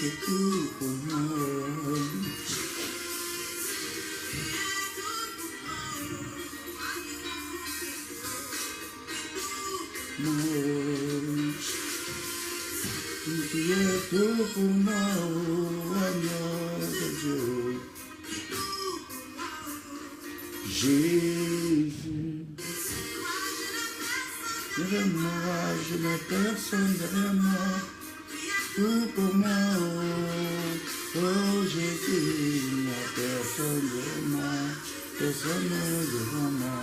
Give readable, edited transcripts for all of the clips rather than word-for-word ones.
tu es tout pour moi. Tu es tout pour moi, agneau de Dieu. Jésus, derrière moi, je n'ai personne derrière moi, tout pour moi, oh Jésus, il n'y a personne derrière moi, personne devant moi,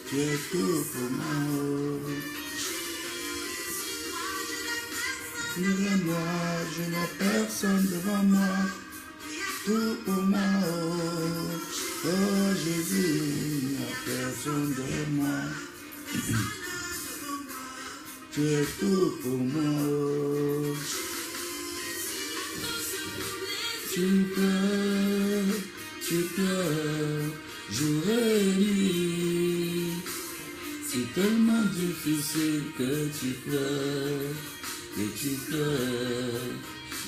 tu es tout pour moi. Derrière moi, je n'ai personne devant moi, tout pour moi, oh Jésus, il n'y a personne derrière moi. Tu es tout pour moi. Tu pleures, jour et nuit. C'est tellement difficile que tu pleures,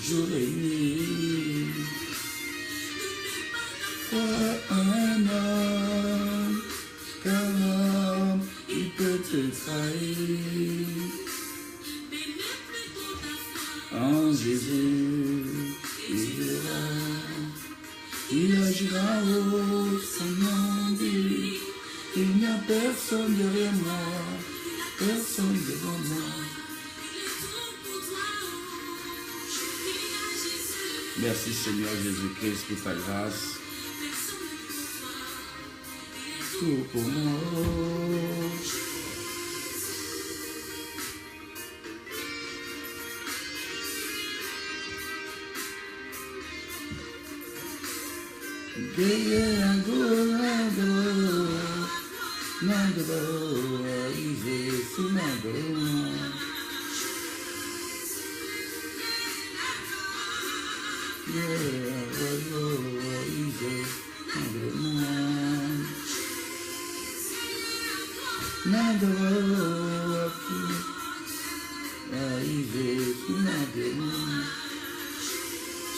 jour et nuit. Toi, un homme, car l'homme, il peut te trahir. En Jésus, il agira au son nom dit, il n'y a personne derrière moi, personne devant moi. Merci Seigneur Jésus-Christ pour ta grâce. Tout pour moi.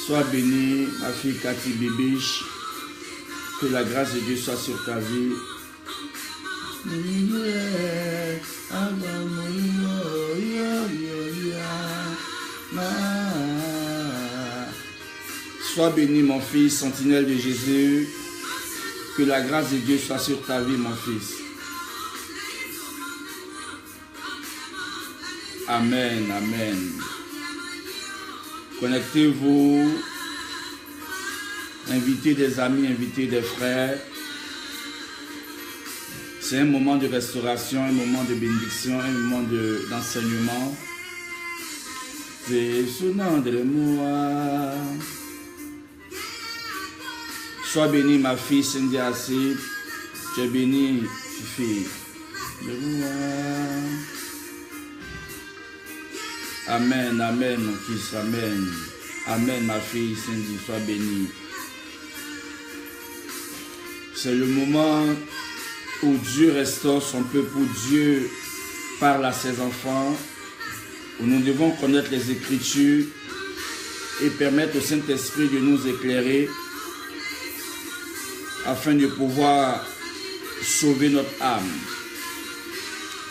Sois bénie, ma fille Cathy Bibiche, que la grâce de Dieu soit sur ta vie. Sois béni, mon fils, sentinelle de Jésus, que la grâce de Dieu soit sur ta vie, mon fils. Amen, amen. Connectez-vous, invitez des amis, invitez des frères. C'est un moment de restauration, un moment de bénédiction, un moment d'enseignement. C'est sonnant de moi. Sois bénie, ma fille Cindy Assis. Tu es bénie, fille de moi. Amen, amen, mon fils, amen. Amen, ma fille Cindy, sois bénie. C'est le moment où Dieu restaure son peuple, où Dieu parle à ses enfants, où nous devons connaître les Écritures et permettre au Saint-Esprit de nous éclairer afin de pouvoir sauver notre âme.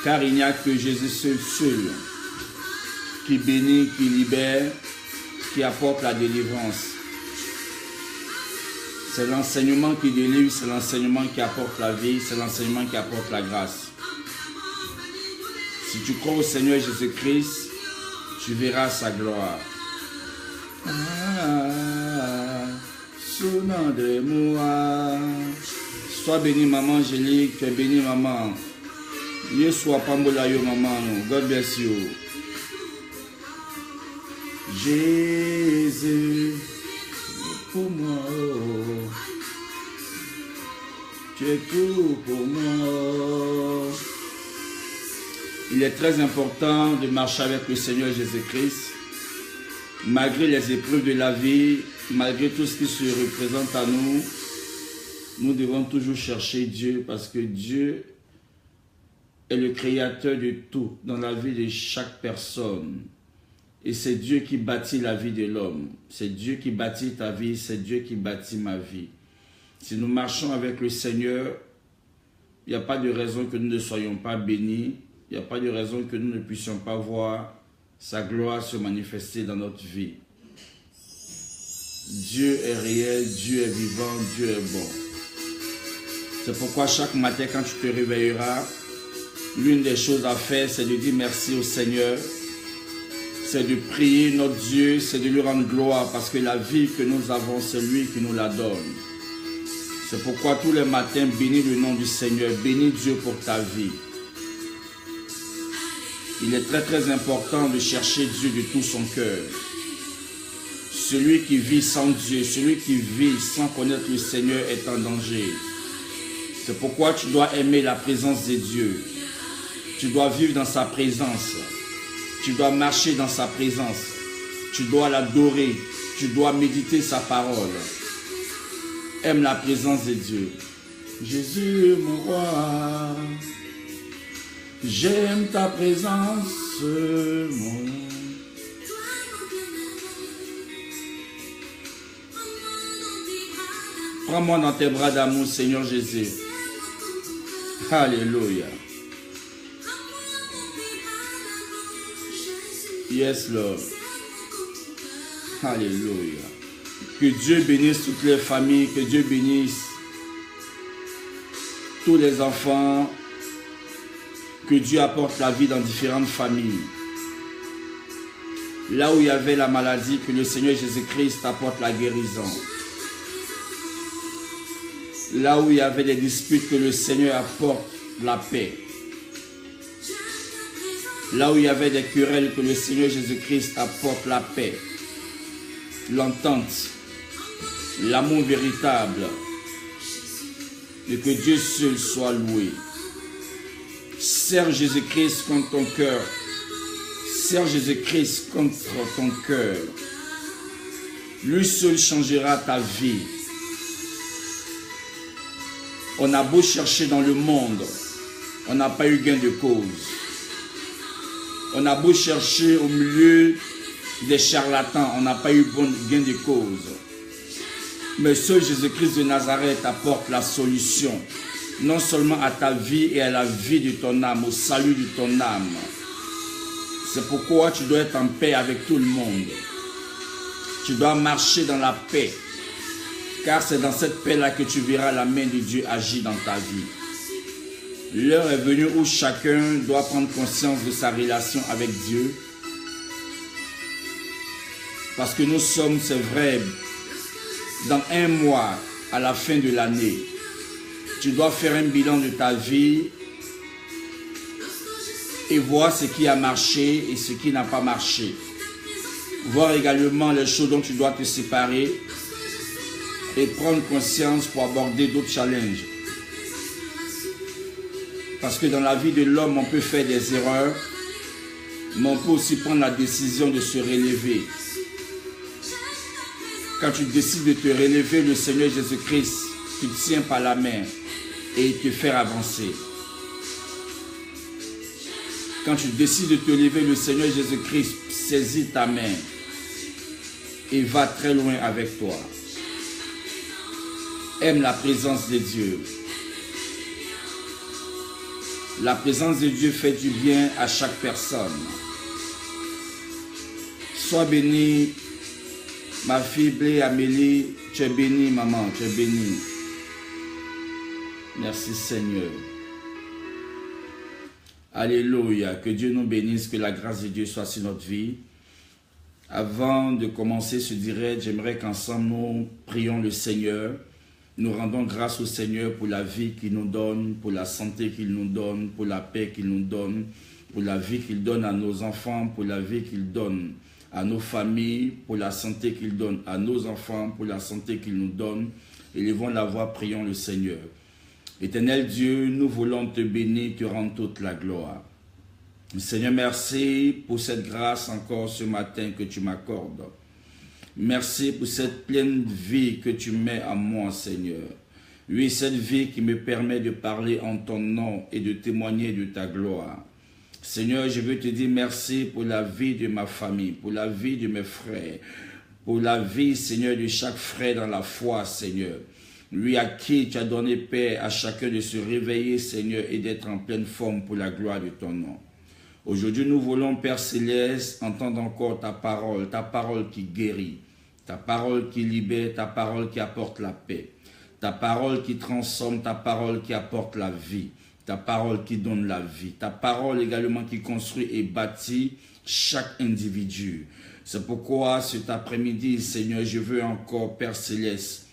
Car il n'y a que Jésus seul qui bénit, qui libère, qui apporte la délivrance. C'est l'enseignement qui délivre, c'est l'enseignement qui apporte la vie, c'est l'enseignement qui apporte la grâce. Si tu crois au Seigneur Jésus-Christ, tu verras sa gloire. Sonnant de moi. Sois bénie, maman Angélique, tu es bénie, maman. Dieu soit pambola yo, maman. God bless you. Jésus, pour moi, tu es tout pour moi. Il est très important de marcher avec le Seigneur Jésus-Christ, malgré les épreuves de la vie, malgré tout ce qui se représente à nous. Nous devons toujours chercher Dieu parce que Dieu est le créateur de tout dans la vie de chaque personne. Et c'est Dieu qui bâtit la vie de l'homme. C'est Dieu qui bâtit ta vie, c'est Dieu qui bâtit ma vie. Si nous marchons avec le Seigneur, il n'y a pas de raison que nous ne soyons pas bénis. Il n'y a pas de raison que nous ne puissions pas voir sa gloire se manifester dans notre vie. Dieu est réel, Dieu est vivant, Dieu est bon. C'est pourquoi chaque matin quand tu te réveilleras, l'une des choses à faire, c'est de dire merci au Seigneur. C'est de prier notre Dieu, c'est de lui rendre gloire parce que la vie que nous avons, c'est lui qui nous la donne. C'est pourquoi tous les matins, bénis le nom du Seigneur, bénis Dieu pour ta vie. Il est très très important de chercher Dieu de tout son cœur. Celui qui vit sans Dieu, celui qui vit sans connaître le Seigneur est en danger. C'est pourquoi tu dois aimer la présence de Dieu. Tu dois vivre dans sa présence. Tu dois marcher dans sa présence. Tu dois l'adorer. Tu dois méditer sa parole. Aime la présence de Dieu. Jésus, mon roi, j'aime ta présence, mon roi. Prends-moi dans tes bras d'amour, Seigneur Jésus. Alléluia. Yes, Lord. Alléluia. Que Dieu bénisse toutes les familles, que Dieu bénisse tous les enfants, que Dieu apporte la vie dans différentes familles. Là où il y avait la maladie, que le Seigneur Jésus-Christ apporte la guérison. Là où il y avait des disputes, que le Seigneur apporte la paix. Là où il y avait des querelles, que le Seigneur Jésus-Christ apporte la paix, l'entente, l'amour véritable, et que Dieu seul soit loué. Serre Jésus-Christ contre ton cœur. Serre Jésus-Christ contre ton cœur. Lui seul changera ta vie. On a beau chercher dans le monde, on n'a pas eu gain de cause. On a beau chercher au milieu des charlatans, on n'a pas eu gain de cause. Mais seul Jésus-Christ de Nazareth apporte la solution, non seulement à ta vie et à la vie de ton âme, au salut de ton âme. C'est pourquoi tu dois être en paix avec tout le monde. Tu dois marcher dans la paix, car c'est dans cette paix-là que tu verras la main de Dieu agir dans ta vie. L'heure est venue où chacun doit prendre conscience de sa relation avec Dieu. Parce que nous sommes, c'est vrai, dans un mois, à la fin de l'année, tu dois faire un bilan de ta vie et voir ce qui a marché et ce qui n'a pas marché. Voir également les choses dont tu dois te séparer et prendre conscience pour aborder d'autres challenges. Parce que dans la vie de l'homme, on peut faire des erreurs, mais on peut aussi prendre la décision de se relever. Quand tu décides de te relever, le Seigneur Jésus-Christ te tient par la main et te fait avancer. Quand tu décides de te lever, le Seigneur Jésus-Christ saisit ta main et va très loin avec toi. Aime la présence de Dieu. La présence de Dieu fait du bien à chaque personne. Sois bénie, ma fille Blé Amélie, tu es bénie maman, tu es bénie. Merci Seigneur. Alléluia, que Dieu nous bénisse, que la grâce de Dieu soit sur notre vie. Avant de commencer ce direct, j'aimerais qu'ensemble nous prions le Seigneur. Nous rendons grâce au Seigneur pour la vie qu'il nous donne, pour la santé qu'il nous donne, pour la paix qu'il nous donne, pour la vie qu'il donne à nos enfants, pour la vie qu'il donne à nos familles, pour la santé qu'il donne à nos enfants, pour la santé qu'il nous donne. Élevons la voix, prions le Seigneur. Éternel Dieu, nous voulons te bénir, te rendre toute la gloire. Seigneur, merci pour cette grâce encore ce matin que tu m'accordes. Merci pour cette pleine vie que tu mets en moi, Seigneur. Oui, cette vie qui me permet de parler en ton nom et de témoigner de ta gloire. Seigneur, je veux te dire merci pour la vie de ma famille, pour la vie de mes frères, pour la vie, Seigneur, de chaque frère dans la foi, Seigneur. Lui à qui tu as donné paix à chacun de se réveiller, Seigneur, et d'être en pleine forme pour la gloire de ton nom. Aujourd'hui, nous voulons, Père Céleste, entendre encore ta parole qui guérit, ta parole qui libère, ta parole qui apporte la paix, ta parole qui transforme, ta parole qui apporte la vie, ta parole qui donne la vie, ta parole également qui construit et bâtit chaque individu. C'est pourquoi cet après-midi, Seigneur, je veux encore, Père Céleste,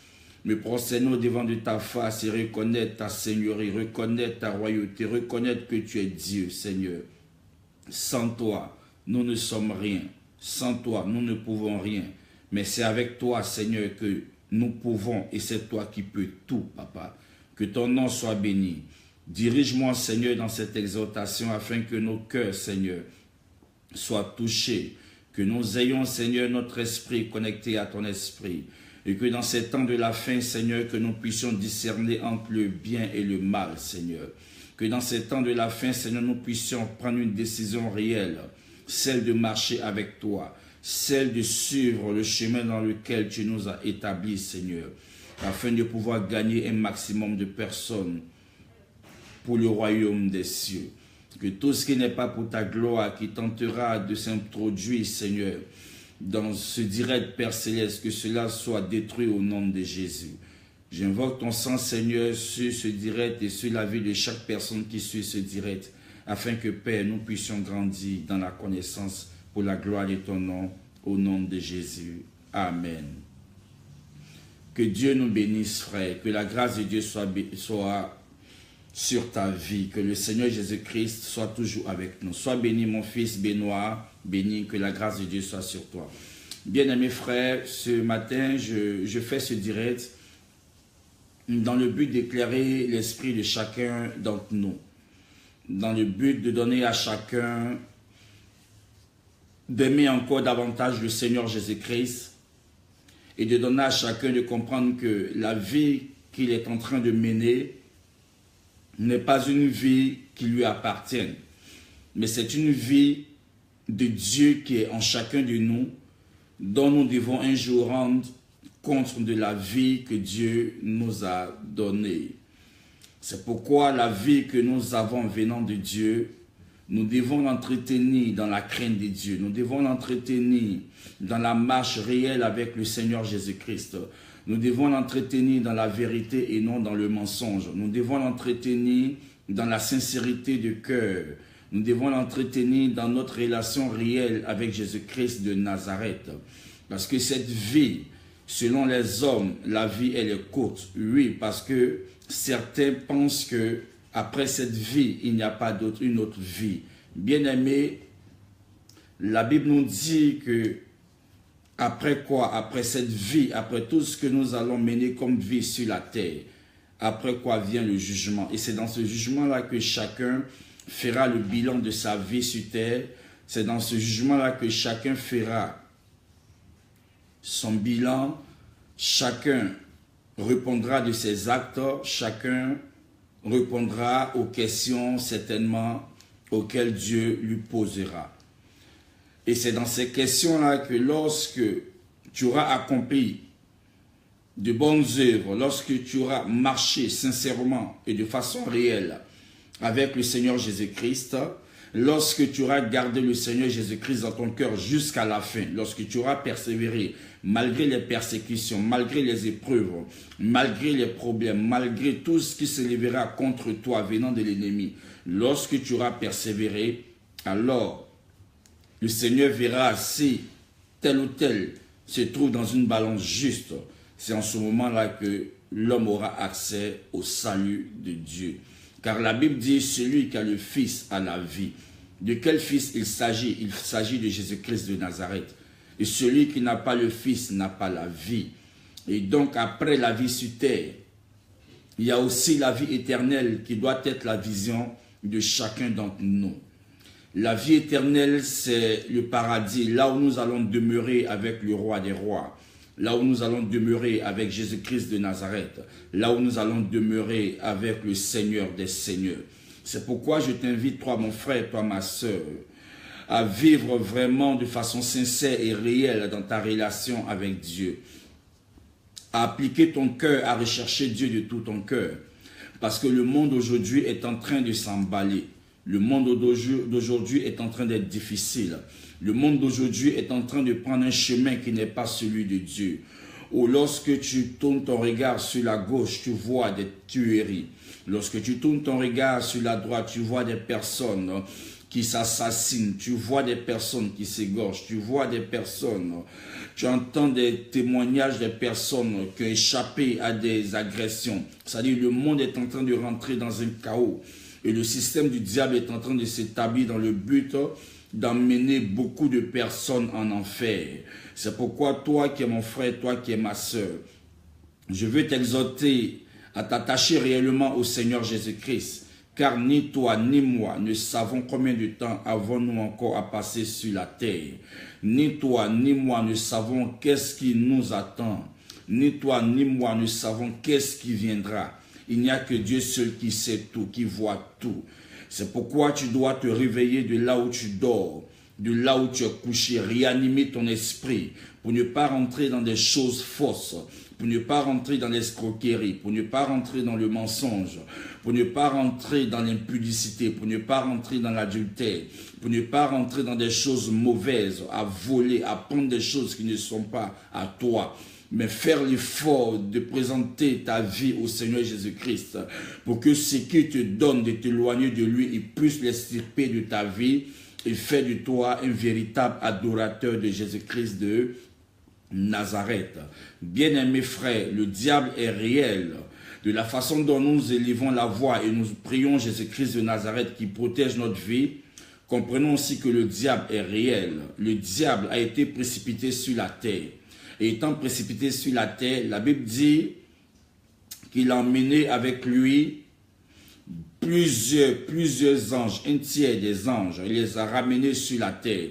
me prosterner devant de ta face et reconnaître ta seigneurie, reconnaître ta royauté, reconnaître que tu es Dieu, Seigneur. Sans toi, nous ne sommes rien. Sans toi, nous ne pouvons rien. Mais c'est avec toi, Seigneur, que nous pouvons, et c'est toi qui peux tout, Papa. Que ton nom soit béni. Dirige-moi, Seigneur, dans cette exhortation, afin que nos cœurs, Seigneur, soient touchés. Que nous ayons, Seigneur, notre esprit connecté à ton esprit. Et que dans ces temps de la fin, Seigneur, que nous puissions discerner entre le bien et le mal, Seigneur. Que dans ces temps de la fin, Seigneur, nous puissions prendre une décision réelle, celle de marcher avec toi, celle de suivre le chemin dans lequel tu nous as établis, Seigneur, afin de pouvoir gagner un maximum de personnes pour le royaume des cieux. Que tout ce qui n'est pas pour ta gloire, qui tentera de s'introduire, Seigneur, dans ce direct, Père Céleste, que cela soit détruit au nom de Jésus. J'invoque ton sang, Seigneur, sur ce direct et sur la vie de chaque personne qui suit ce direct, afin que, Père, nous puissions grandir dans la connaissance pour la gloire de ton nom, au nom de Jésus. Amen. Que Dieu nous bénisse, frère, que la grâce de Dieu soit sur ta vie, que le Seigneur Jésus-Christ soit toujours avec nous. Sois béni, mon fils Benoît, béni, que la grâce de Dieu soit sur toi. Bien-aimés frères, ce matin, je fais ce direct dans le but d'éclairer l'esprit de chacun d'entre nous, dans le but de donner à chacun d'aimer encore davantage le Seigneur Jésus-Christ et de donner à chacun de comprendre que la vie qu'il est en train de mener n'est pas une vie qui lui appartient, mais c'est une vie de Dieu qui est en chacun de nous, dont nous devons un jour rendre compte de la vie que Dieu nous a donnée. C'est pourquoi la vie que nous avons venant de Dieu, nous devons l'entretenir dans la crainte de Dieu. Nous devons l'entretenir dans la marche réelle avec le Seigneur Jésus-Christ. Nous devons l'entretenir dans la vérité et non dans le mensonge. Nous devons l'entretenir dans la sincérité de cœur. Nous devons l'entretenir dans notre relation réelle avec Jésus-Christ de Nazareth. Parce que cette vie, selon les hommes, la vie elle est courte. Oui, parce que certains pensent que après cette vie, il n'y a pas une autre vie. Bien-aimés, la Bible nous dit que après quoi? Après cette vie, après tout ce que nous allons mener comme vie sur la terre, après quoi vient le jugement. Et c'est dans ce jugement-là que chacun fera le bilan de sa vie sur terre. C'est dans ce jugement-là que chacun fera son bilan. Chacun répondra de ses actes. Chacun répondra aux questions certainement auxquelles Dieu lui posera. Et c'est dans ces questions-là que lorsque tu auras accompli de bonnes œuvres, lorsque tu auras marché sincèrement et de façon réelle avec le Seigneur Jésus-Christ, lorsque tu auras gardé le Seigneur Jésus-Christ dans ton cœur jusqu'à la fin, lorsque tu auras persévéré malgré les persécutions, malgré les épreuves, malgré les problèmes, malgré tout ce qui se lèvera contre toi venant de l'ennemi, lorsque tu auras persévéré, alors le Seigneur verra si tel ou tel se trouve dans une balance juste. C'est en ce moment-là que l'homme aura accès au salut de Dieu. Car la Bible dit, celui qui a le Fils a la vie. De quel Fils il s'agit? Il s'agit de Jésus-Christ de Nazareth. Et celui qui n'a pas le Fils n'a pas la vie. Et donc après la vie sur terre, il y a aussi la vie éternelle qui doit être la vision de chacun d'entre nous. La vie éternelle, c'est le paradis, là où nous allons demeurer avec le roi des rois, là où nous allons demeurer avec Jésus-Christ de Nazareth, là où nous allons demeurer avec le Seigneur des seigneurs. C'est pourquoi je t'invite, toi mon frère, toi ma soeur, à vivre vraiment de façon sincère et réelle dans ta relation avec Dieu. À appliquer ton cœur, à rechercher Dieu de tout ton cœur. Parce que le monde aujourd'hui est en train de s'emballer. Le monde d'aujourd'hui est en train d'être difficile. Le monde d'aujourd'hui est en train de prendre un chemin qui n'est pas celui de Dieu. Ou lorsque tu tournes ton regard sur la gauche, tu vois des tueries. Lorsque tu tournes ton regard sur la droite, tu vois des personnes qui s'assassinent, tu vois des personnes qui s'égorgent, tu vois des personnes, tu entends des témoignages des personnes qui ont échappé à des agressions. C'est-à-dire le monde est en train de rentrer dans un chaos et le système du diable est en train de s'établir dans le but d'emmener beaucoup de personnes en enfer. C'est pourquoi toi qui es mon frère, toi qui es ma soeur, je veux t'exhorter à t'attacher réellement au Seigneur Jésus-Christ. Car ni toi ni moi ne savons combien de temps avons-nous encore à passer sur la terre. Ni toi ni moi ne savons qu'est-ce qui nous attend. Ni toi ni moi ne savons qu'est-ce qui viendra. Il n'y a que Dieu seul qui sait tout, qui voit tout. C'est pourquoi tu dois te réveiller de là où tu dors, de là où tu es couché, réanimer ton esprit pour ne pas rentrer dans des choses fausses, pour ne pas rentrer dans l'escroquerie, pour ne pas rentrer dans le mensonge, pour ne pas rentrer dans l'impudicité, pour ne pas rentrer dans l'adultère, pour ne pas rentrer dans des choses mauvaises, à voler, à prendre des choses qui ne sont pas à toi. Mais faire l'effort de présenter ta vie au Seigneur Jésus-Christ pour que ce qui te donne de t'éloigner de lui, il puisse l'extirper de ta vie et faire de toi un véritable adorateur de Jésus-Christ de Nazareth. Bien-aimés frères, le diable est réel. De la façon dont nous élevons la voix et nous prions Jésus-Christ de Nazareth qui protège notre vie, comprenons aussi que le diable est réel. Le diable a été précipité sur la terre. Et étant précipité sur la terre, la Bible dit qu'il a emmené avec lui plusieurs anges, un tiers des anges. Il les a ramenés sur la terre.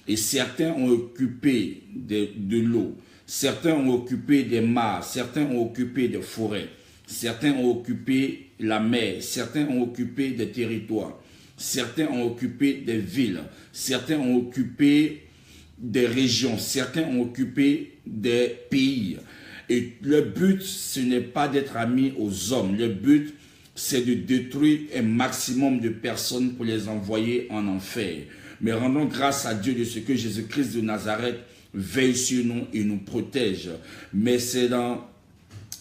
Et certains ont occupé de l'eau, certains ont occupé des mares, certains ont occupé des forêts, certains ont occupé la mer, certains ont occupé des territoires, certains ont occupé des villes, certains ont occupé des régions, certains ont occupé des pays. Et le but, ce n'est pas d'être ami aux hommes, le but, c'est de détruire un maximum de personnes pour les envoyer en enfer. Mais rendons grâce à Dieu de ce que Jésus-Christ de Nazareth veille sur nous et nous protège. Mais c'est dans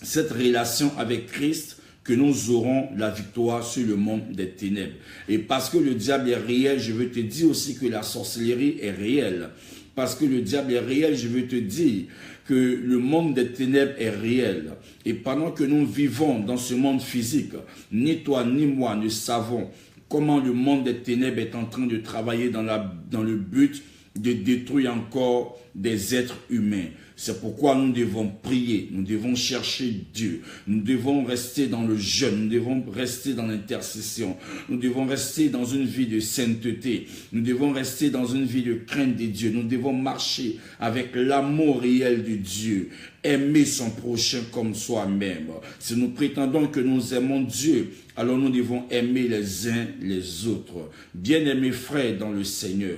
cette relation avec Christ que nous aurons la victoire sur le monde des ténèbres. Et parce que le diable est réel, je veux te dire aussi que la sorcellerie est réelle. Parce que le diable est réel, je veux te dire que le monde des ténèbres est réel. Et pendant que nous vivons dans ce monde physique, ni toi ni moi ne savons comment le monde des ténèbres est en train de travailler dans le but de détruire encore des êtres humains. C'est pourquoi nous devons prier, nous devons chercher Dieu, nous devons rester dans le jeûne, nous devons rester dans l'intercession, nous devons rester dans une vie de sainteté, nous devons rester dans une vie de crainte de Dieu, nous devons marcher avec l'amour réel de Dieu, aimer son prochain comme soi-même. Si nous prétendons que nous aimons Dieu, alors nous devons aimer les uns les autres. Bien-aimés frères dans le Seigneur,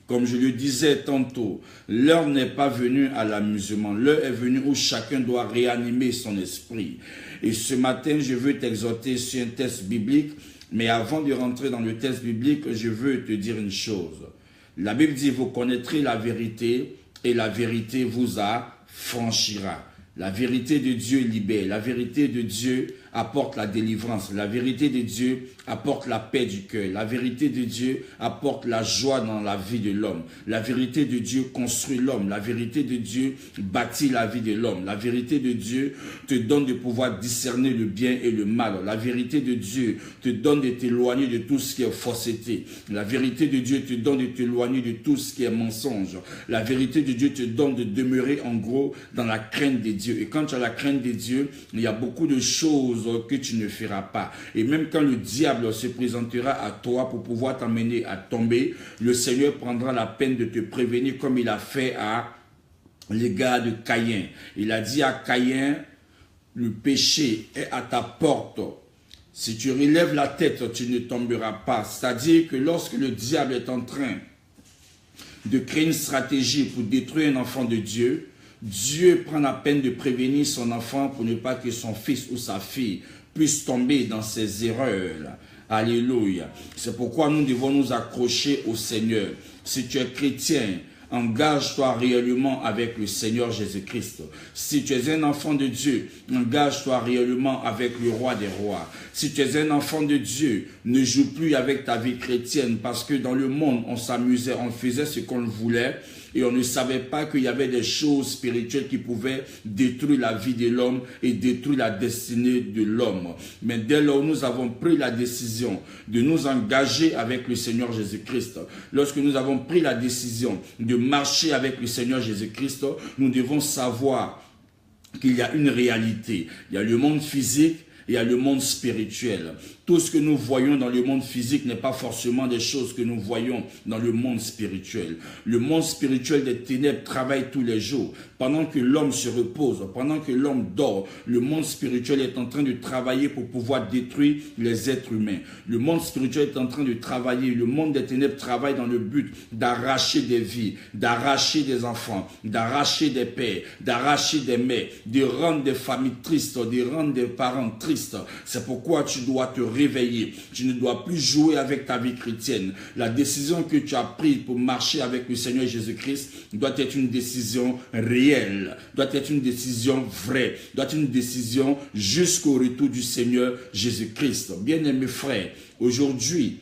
comme je le disais tantôt, l'heure n'est pas venue à l'amusement. L'heure est venue où chacun doit réanimer son esprit. Et ce matin, je veux t'exhorter sur un texte biblique. Mais avant de rentrer dans le texte biblique, je veux te dire une chose. La Bible dit, vous connaîtrez la vérité et la vérité vous affranchira. La vérité de Dieu libère. La vérité de Dieu apporte la délivrance. La vérité de Dieu apporte la paix du cœur. La vérité de Dieu apporte la joie dans la vie de l'homme. La vérité de Dieu construit l'homme. La vérité de Dieu bâtit la vie de l'homme. La vérité de Dieu te donne de pouvoir discerner le bien et le mal. La vérité de Dieu te donne de t'éloigner de tout ce qui est fausseté. La vérité de Dieu te donne de t'éloigner de tout ce qui est mensonge. La vérité de Dieu te donne de demeurer en gros dans la crainte de Dieu. Et quand tu as la crainte de Dieu, il y a beaucoup de choses que tu ne feras pas. Et même quand le diable se présentera à toi pour pouvoir t'amener à tomber, le Seigneur prendra la peine de te prévenir comme il a fait à l'égard de Caïn. Il a dit à Caïn, le péché est à ta porte. Si tu relèves la tête, tu ne tomberas pas. C'est-à-dire que lorsque le diable est en train de créer une stratégie pour détruire un enfant de Dieu, Dieu prend la peine de prévenir son enfant pour ne pas que son fils ou sa fille puisse tomber dans ses erreurs. Alléluia. C'est pourquoi nous devons nous accrocher au Seigneur. Si tu es chrétien, engage-toi réellement avec le Seigneur Jésus-Christ. Si tu es un enfant de Dieu, engage-toi réellement avec le roi des rois. Si tu es un enfant de Dieu, ne joue plus avec ta vie chrétienne parce que dans le monde, on s'amusait, on faisait ce qu'on voulait et on ne savait pas qu'il y avait des choses spirituelles qui pouvaient détruire la vie de l'homme et détruire la destinée de l'homme. Mais dès lors, nous avons pris la décision de nous engager avec le Seigneur Jésus-Christ. Lorsque nous avons pris la décision de marcher avec le Seigneur Jésus-Christ, nous devons savoir qu'il y a une réalité. Il y a le monde physique, il y a le monde spirituel. Tout ce que nous voyons dans le monde physique n'est pas forcément des choses que nous voyons dans le monde spirituel. Le monde spirituel des ténèbres travaille tous les jours. Pendant que l'homme se repose, pendant que l'homme dort, le monde spirituel est en train de travailler pour pouvoir détruire les êtres humains. Le monde spirituel est en train de travailler. Le monde des ténèbres travaille dans le but d'arracher des vies, d'arracher des enfants, d'arracher des pères, d'arracher des mères, de rendre des familles tristes, de rendre des parents tristes. C'est pourquoi tu dois te réveiller. Tu ne dois plus jouer avec ta vie chrétienne. La décision que tu as prise pour marcher avec le Seigneur Jésus-Christ doit être une décision réelle, doit être une décision vraie, doit être une décision jusqu'au retour du Seigneur Jésus-Christ. Bien-aimés frères, aujourd'hui,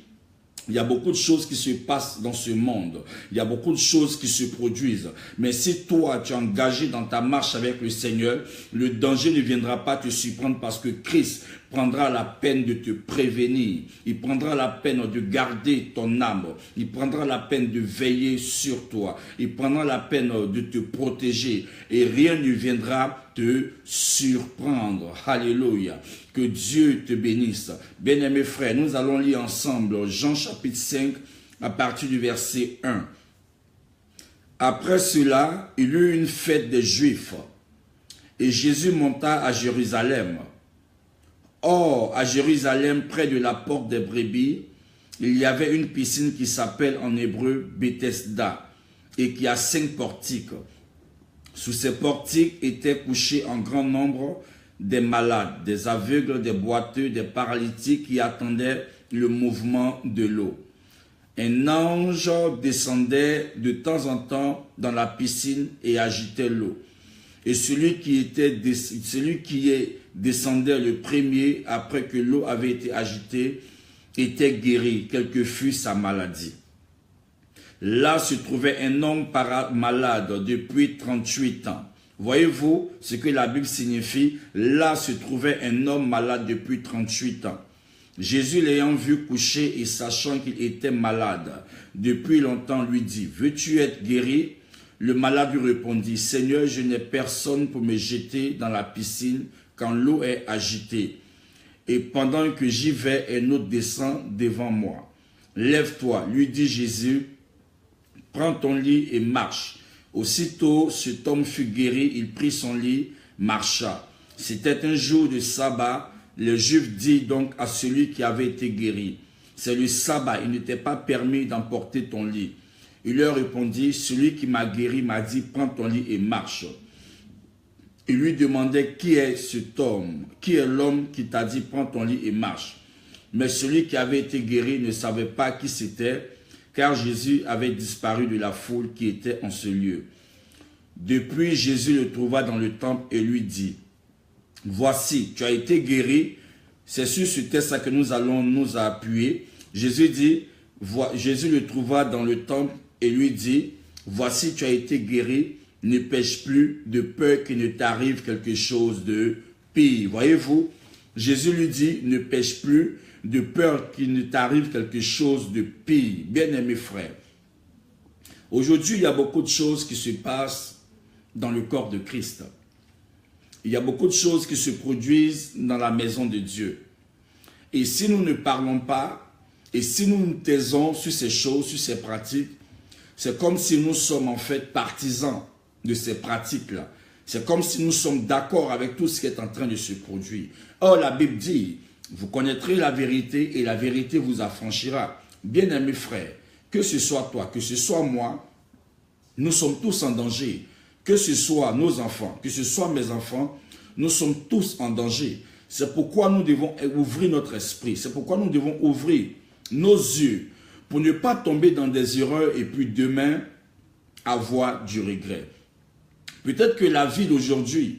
il y a beaucoup de choses qui se passent dans ce monde. Il y a beaucoup de choses qui se produisent. Mais si toi, tu es engagé dans ta marche avec le Seigneur, le danger ne viendra pas te surprendre parce que Christ prendra la peine de te prévenir. Il prendra la peine de garder ton âme. Il prendra la peine de veiller sur toi. Il prendra la peine de te protéger. Et rien ne viendra te surprendre. Alléluia. Que Dieu te bénisse. Bien-aimés frères, nous allons lire ensemble Jean chapitre 5 à partir du verset 1. Après cela, il y eut une fête des Juifs et Jésus monta à Jérusalem. Or, à Jérusalem, près de la porte des brebis, il y avait une piscine qui s'appelle en hébreu Bethesda et qui a 5 portiques. Sous ces portiques étaient couchés en grand nombre des malades, des aveugles, des boiteux, des paralytiques qui attendaient le mouvement de l'eau. Un ange descendait de temps en temps dans la piscine et agitait l'eau. Et celui qui descendait le premier après que l'eau avait été agitée était guéri, quelle que fût sa maladie. Là se trouvait un homme malade depuis 38 ans. Voyez-vous ce que la Bible signifie? Là se trouvait un homme malade depuis 38 ans. Jésus l'ayant vu coucher et sachant qu'il était malade depuis longtemps lui dit, « Veux-tu être guéri ?» Le malade lui répondit, « Seigneur, je n'ai personne pour me jeter dans la piscine quand l'eau est agitée. Et pendant que j'y vais, un autre descend devant moi. Lève-toi, lui dit Jésus, prends ton lit et marche. » Aussitôt, cet homme fut guéri, il prit son lit, marcha. C'était un jour de sabbat. Le Juif dit donc à celui qui avait été guéri, « C'est le sabbat, il n'était pas permis d'emporter ton lit. » Il leur répondit, « Celui qui m'a guéri m'a dit, prends ton lit et marche. » Il lui demandait, « Qui est cet homme? Qui est l'homme qui t'a dit, prends ton lit et marche? » Mais celui qui avait été guéri ne savait pas qui c'était, car Jésus avait disparu de la foule qui était en ce lieu. Depuis, Jésus le trouva dans le temple et lui dit, « Voici, tu as été guéri. » C'est sur ce texte que nous allons nous appuyer. Jésus le trouva dans le temple et lui dit, « Voici, tu as été guéri. Ne pêche plus de peur qu'il ne t'arrive quelque chose de pire. » Voyez-vous, Jésus lui dit, « Ne pêche plus de peur qu'il ne t'arrive quelque chose de pire. » Bien-aimés frères, aujourd'hui, il y a beaucoup de choses qui se passent dans le corps de Christ. Il y a beaucoup de choses qui se produisent dans la maison de Dieu. Et si nous ne parlons pas, et si nous nous taisons sur ces choses, sur ces pratiques, c'est comme si nous sommes en fait partisans de ces pratiques-là. C'est comme si nous sommes d'accord avec tout ce qui est en train de se produire. Or, la Bible dit Vous connaîtrez la vérité et la vérité vous affranchira. Bien-aimés frères, que ce soit toi, que ce soit moi, nous sommes tous en danger. Que ce soit nos enfants, que ce soit mes enfants, nous sommes tous en danger. C'est pourquoi nous devons ouvrir notre esprit. C'est pourquoi nous devons ouvrir nos yeux pour ne pas tomber dans des erreurs et puis demain avoir du regret. Peut-être que la vie d'aujourd'hui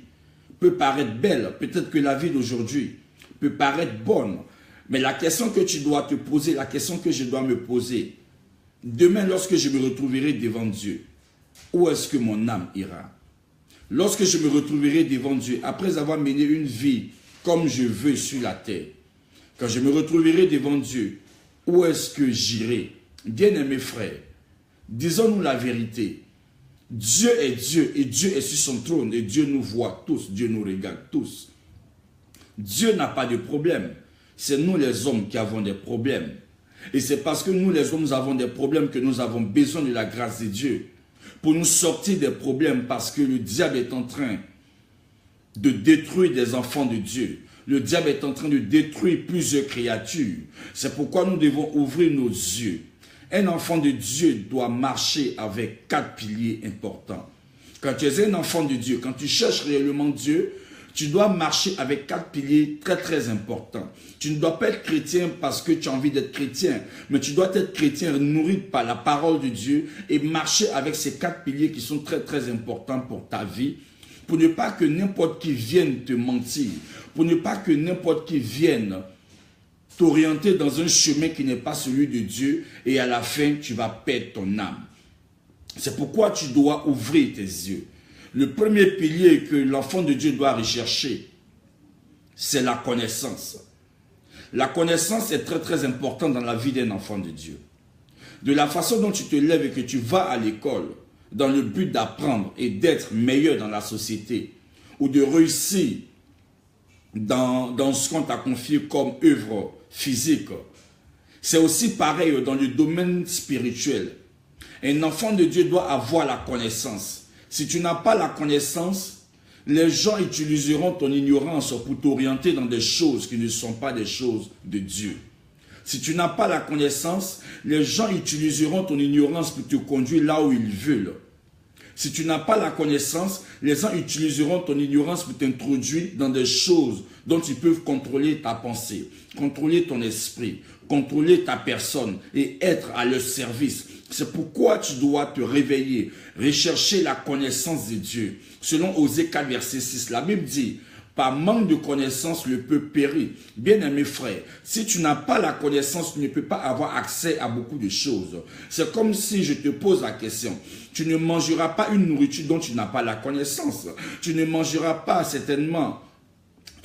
peut paraître belle, peut-être que la vie d'aujourd'hui peut paraître bonne, mais la question que tu dois te poser, la question que je dois me poser, demain lorsque je me retrouverai devant Dieu, où est-ce que mon âme ira? Lorsque je me retrouverai devant Dieu, après avoir mené une vie comme je veux sur la terre, quand je me retrouverai devant Dieu, où est-ce que j'irai? Bien-aimés frères, disons-nous la vérité. Dieu est Dieu et Dieu est sur son trône et Dieu nous voit tous, Dieu nous regarde tous. Dieu n'a pas de problème. C'est nous les hommes qui avons des problèmes. Et c'est parce que nous les hommes nous avons des problèmes que nous avons besoin de la grâce de Dieu pour nous sortir des problèmes, parce que le diable est en train de détruire des enfants de Dieu. Le diable est en train de détruire plusieurs créatures. C'est pourquoi nous devons ouvrir nos yeux. Un enfant de Dieu doit marcher avec 4 piliers importants. Quand tu es un enfant de Dieu, quand tu cherches réellement Dieu, tu dois marcher avec 4 piliers très très importants. Tu ne dois pas être chrétien parce que tu as envie d'être chrétien, mais tu dois être chrétien nourri par la parole de Dieu et marcher avec ces 4 piliers qui sont très très importants pour ta vie, pour ne pas que n'importe qui vienne te mentir, pour ne pas que n'importe qui vienne t'orienter dans un chemin qui n'est pas celui de Dieu et à la fin tu vas perdre ton âme. C'est pourquoi tu dois ouvrir tes yeux. Le premier pilier que l'enfant de Dieu doit rechercher, c'est la connaissance. La connaissance est très très importante dans la vie d'un enfant de Dieu. De la façon dont tu te lèves et que tu vas à l'école, dans le but d'apprendre et d'être meilleur dans la société, ou de réussir dans ce qu'on t'a confié comme œuvre physique, c'est aussi pareil dans le domaine spirituel. Un enfant de Dieu doit avoir la connaissance. Si tu n'as pas la connaissance, les gens utiliseront ton ignorance pour t'orienter dans des choses qui ne sont pas des choses de Dieu. Si tu n'as pas la connaissance, les gens utiliseront ton ignorance pour te conduire là où ils veulent. Si tu n'as pas la connaissance, les gens utiliseront ton ignorance pour t'introduire dans des choses dont ils peuvent contrôler ta pensée, contrôler ton esprit, contrôler ta personne et être à leur service. C'est pourquoi tu dois te réveiller, rechercher la connaissance de Dieu. Selon Osée 4, verset 6, la Bible dit, par manque de connaissance, le peuple périt. Bien-aimés frères, si tu n'as pas la connaissance, tu ne peux pas avoir accès à beaucoup de choses. C'est comme si je te pose la question. Tu ne mangeras pas une nourriture dont tu n'as pas la connaissance. Tu ne mangeras pas certainement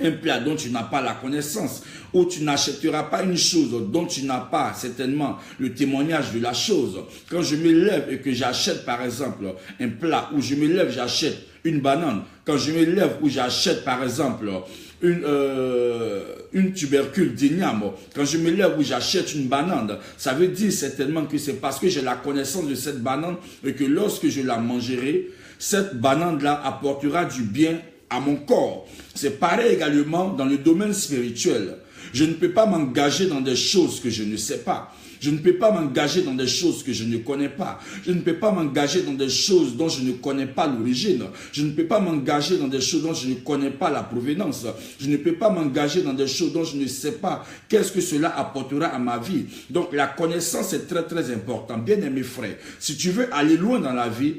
un plat dont tu n'as pas la connaissance, ou tu n'achèteras pas une chose dont tu n'as pas certainement le témoignage de la chose. Quand je me lève et que j'achète par exemple un plat, ou je me lève, j'achète une banane, quand je me lève ou j'achète par exemple une tubercule d'igname, quand je me lève ou j'achète une banane, ça veut dire certainement que c'est parce que j'ai la connaissance de cette banane et que lorsque je la mangerai, cette banane-là apportera du bien à mon corps. C'est pareil également dans le domaine spirituel. Je ne peux pas m'engager dans des choses que je ne sais pas. Je ne peux pas m'engager dans des choses que je ne connais pas. Je ne peux pas m'engager dans des choses dont je ne connais pas l'origine. Je ne peux pas m'engager dans des choses dont je ne connais pas la provenance. Je ne peux pas m'engager dans des choses dont je ne sais pas qu'est-ce que cela apportera à ma vie. Donc la connaissance est très très importante. Bien aimés frères, si tu veux aller loin dans la vie,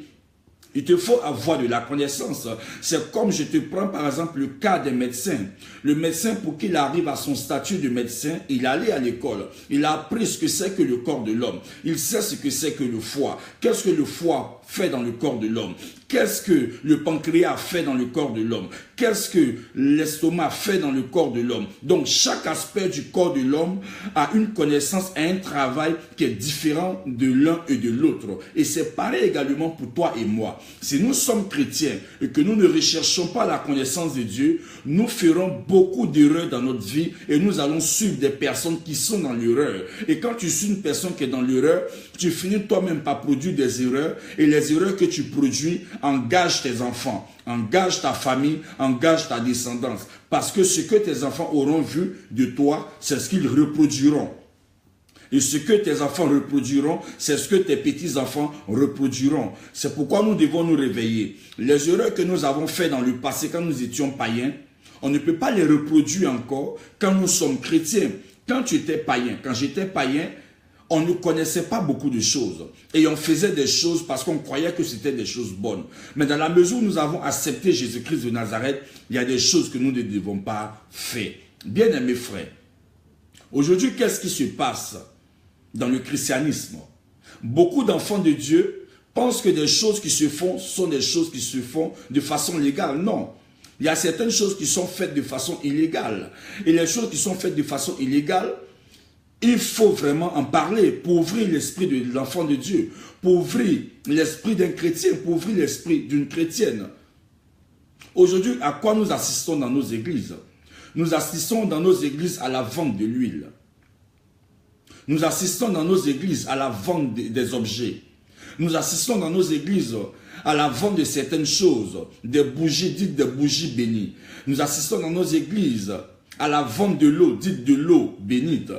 il te faut avoir de la connaissance. C'est comme je te prends par exemple le cas des médecins. Le médecin, pour qu'il arrive à son statut de médecin, il allait à l'école. Il a appris ce que c'est que le corps de l'homme. Il sait ce que c'est que le foie. Qu'est-ce que le foie fait dans le corps de l'homme? Qu'est-ce que le pancréas fait dans le corps de l'homme? Qu'est-ce que l'estomac fait dans le corps de l'homme? Donc, chaque aspect du corps de l'homme a une connaissance, a un travail qui est différent de l'un et de l'autre. Et c'est pareil également pour toi et moi. Si nous sommes chrétiens et que nous ne recherchons pas la connaissance de Dieu, nous ferons beaucoup d'erreurs dans notre vie et nous allons suivre des personnes qui sont dans l'erreur. Et quand tu suis une personne qui est dans l'erreur, tu finis toi-même par produire des erreurs et les les erreurs que tu produis engagent tes enfants, engagent ta famille, engagent ta descendance. Parce que ce que tes enfants auront vu de toi, c'est ce qu'ils reproduiront. Et ce que tes enfants reproduiront, c'est ce que tes petits-enfants reproduiront. C'est pourquoi nous devons nous réveiller. Les erreurs que nous avons faites dans le passé quand nous étions païens, on ne peut pas les reproduire encore quand nous sommes chrétiens. Quand tu étais païen, quand j'étais païen, on ne connaissait pas beaucoup de choses. Et on faisait des choses parce qu'on croyait que c'était des choses bonnes. Mais dans la mesure où nous avons accepté Jésus-Christ de Nazareth, il y a des choses que nous ne devons pas faire. Bien-aimés frères, aujourd'hui, qu'est-ce qui se passe dans le christianisme? Beaucoup d'enfants de Dieu pensent que des choses qui se font sont des choses qui se font de façon légale. Non. Il y a certaines choses qui sont faites de façon illégale. Et les choses qui sont faites de façon illégale, il faut vraiment en parler pour ouvrir l'esprit de l'enfant de Dieu, pour ouvrir l'esprit d'un chrétien, pour ouvrir l'esprit d'une chrétienne. Aujourd'hui, à quoi nous assistons dans nos églises? Nous assistons dans nos églises à la vente de l'huile. Nous assistons dans nos églises à la vente des objets. Nous assistons dans nos églises à la vente de certaines choses, des bougies dites des bougies bénies. Nous assistons dans nos églises à la vente de l'eau dite de l'eau bénite.